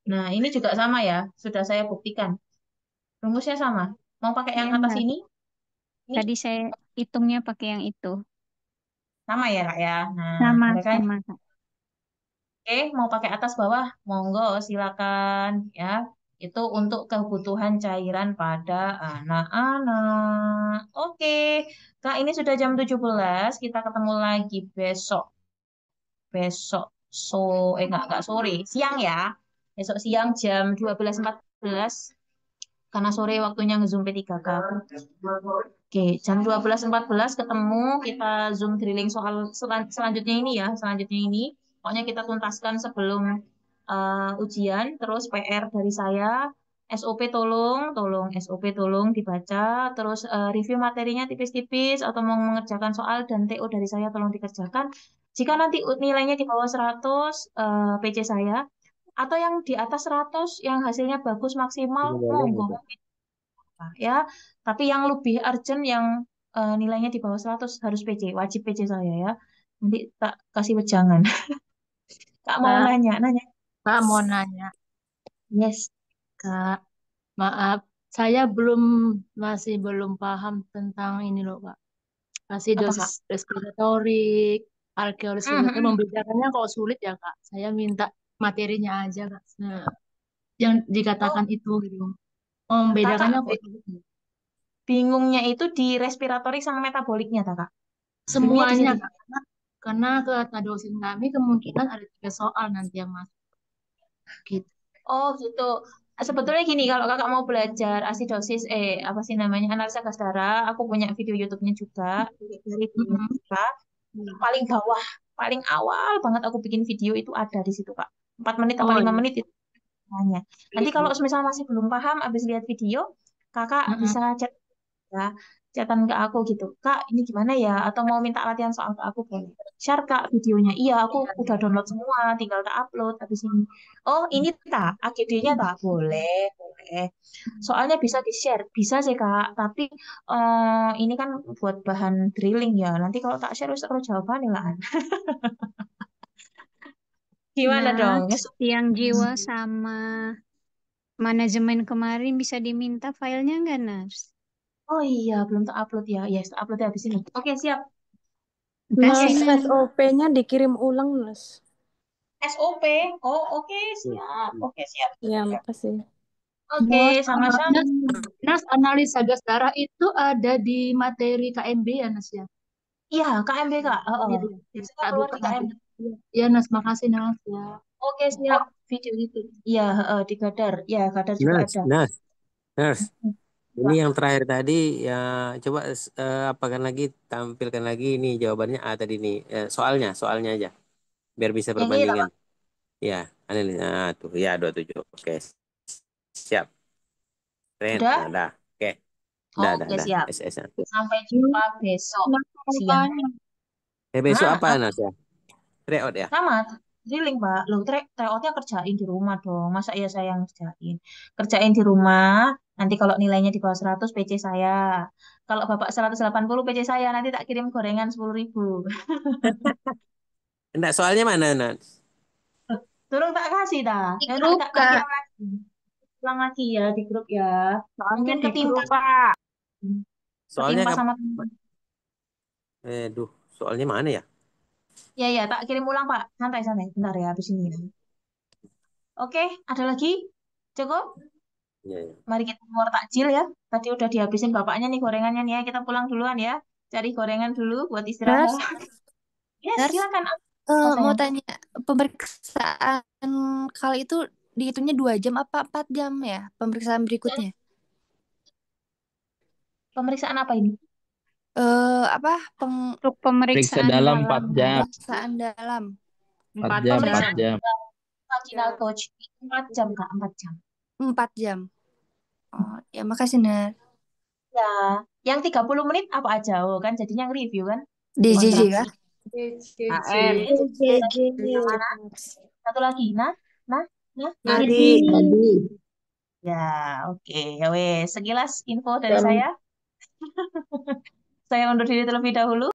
20. Nah, ini juga sama ya, sudah saya buktikan. Rumusnya sama. Mau pakai yang Ya, atas Mbak. ini? Ini Tadi saya hitungnya pakai yang itu. sama ya, Kak ya. Nah, Sama, mereka Kak. Oke, mau pakai atas bawah, monggo silakan ya. Itu untuk kebutuhan cairan pada anak-anak. Oke, Kak, ini sudah jam 17. Kita ketemu lagi besok. Besok enggak sore, siang ya. Besok siang jam 12.14 karena sore waktunya nge-Zoom P3K. Oke, jam 12.14 ketemu, kita Zoom drilling soal selanjutnya ini ya, selanjutnya ini. Pokoknya kita tuntaskan sebelum ujian, terus PR dari saya, SOP tolong SOP tolong dibaca, terus review materinya tipis-tipis atau mau mengerjakan soal dan TO dari saya tolong dikerjakan. Jika nanti nilainya di bawah 100 PC saya, atau yang di atas 100 yang hasilnya bagus maksimal, monggo ya. Tapi yang lebih urgent yang nilainya di bawah 100 harus PC, wajib PC saya ya. Nanti tak kasih wejangan. Kak mau Kak, nanya. Kak mau nanya. Yes, Kak. Maaf, saya masih belum paham tentang ini loh, Kak. Masih Apa, dosis Kak? respiratorik, alveolar Mhm. membedakannya kok sulit ya, Kak. Saya minta materinya aja, Kak. Nah, yang dikatakan Oh, itu gitu. Kakak Membedakannya kok sulit. bingungnya itu di respiratorik sama metaboliknya, tak, Kak? Bingungnya di Semuanya, situ. Kak. Karena kata dosen kami kemungkinan ada 3 soal nanti yang masuk. Gitu. Oh, gitu. Sebetulnya gini, kalau kakak mau belajar asidosis, apa sih namanya, analisa gas darah, aku punya video YouTube-nya juga dari Mm-mm. Kak. Paling bawah, paling awal banget aku bikin video itu ada di situ, Kak. 4 menit apa Oh 5 iya. menit itu semuanya. Nanti kalau misal masih belum paham, abis lihat video, kakak Mm-mm. bisa chat ya, chatan ke aku gitu. Kak, ini gimana ya? Atau mau minta latihan soal ke aku boleh. Share Kak videonya. Iya, aku udah download semua, tinggal tak upload habis ini. Oh, ini tak, AGD-nya tak boleh, boleh. Soalnya bisa di-share, bisa sih Kak. Tapi ini kan buat bahan drilling ya. Nanti kalau tak share, wis terus jawabannya lah. Gimana Nah, dong? yang jiwa sama manajemen kemarin bisa diminta filenya nggak, Nars? Oh iya, belum tak upload ya. Yes, tak upload ya habis ini. Oke, siap. Kasih, Nas, Nars. SOP-nya dikirim ulang, Nas. SOP. Oh, oke, siap. Oke, siap. Ya, makasih. Oke, Nas, sama-sama. Nas, analisa gas darah itu ada di materi KMB ya, Nas ya? Iya, KMB, Kak. Oh Heeh. gitu. Biasanya Tak keluar buka di nanti. KMB. Ya, Nas, makasih Nas ya. Oke, siap. Video itu. Iya, di Gadar. Ya, Gadar juga Nas, ada. Nas, Nas. Ini Pak. yang terakhir tadi ya coba apakan lagi tampilkan lagi ini jawabannya A tadi nih. Soalnya aja biar bisa Yang ini, tak, perbandingan. Pak? Ya, aneh tuh ya 27. Oke. Siap. Keren. Udah? Nah, dah. Oke. Dah, Oke, dah. siap. SS. Sampai jumpa besok siang. Besok Hah? apa Apa? Nas ya? Tryout ya? Sama, drilling, Pak. Loh, tryoutnya kerjain di rumah dong. Masa iya saya yang kerjain? Kerjain di rumah, nanti kalau nilainya di bawah 100, PC saya. Kalau Bapak 180, PC saya. Nanti tak kirim gorengan 10.000. Enggak, soalnya mana Nas? Turun tak kasih dah. Di Ya, grup, tak Kak. kirim lagi. Ulang lagi ya di grup ya. Soalnya Mungkin di ketimpa grup, Pak. Soalnya sama teman. duh, soalnya mana ya? Ya ya, tak kirim ulang Pak. Santai santai. Bentar ya habis ini. Oke, ada lagi? Cukup? Ya, ya. Mari kita keluar takjil ya. Tadi udah dihabisin bapaknya nih gorengannya nih ya. Kita pulang duluan ya. Cari gorengan dulu buat Nars, istirahat. Yes, Nars, silakan. Oh, mau sayang. tanya, pemeriksaan kali itu dihitungnya 2 jam apa 4 jam ya? Pemeriksaan berikutnya? Pemeriksaan apa ini? Apa Untuk Periksa pemeriksaan dalam dalam. 4 jam. pemeriksaan dalam? 4 jam, 4 Pemeriksaan jam. vaginal touch 4 jam Kak, 4 jam. 4 jam. Oh, ya makasih, Nar. Ya, yang 30 menit apa aja? Oh, kan jadinya review kan? DJJ Kontraksi. kah? AR. Yang mana? Satu lagi. Nah. Nadi. Ya, oke. Ya wes, sekilas info dari saya. Saya undur diri terlebih dahulu.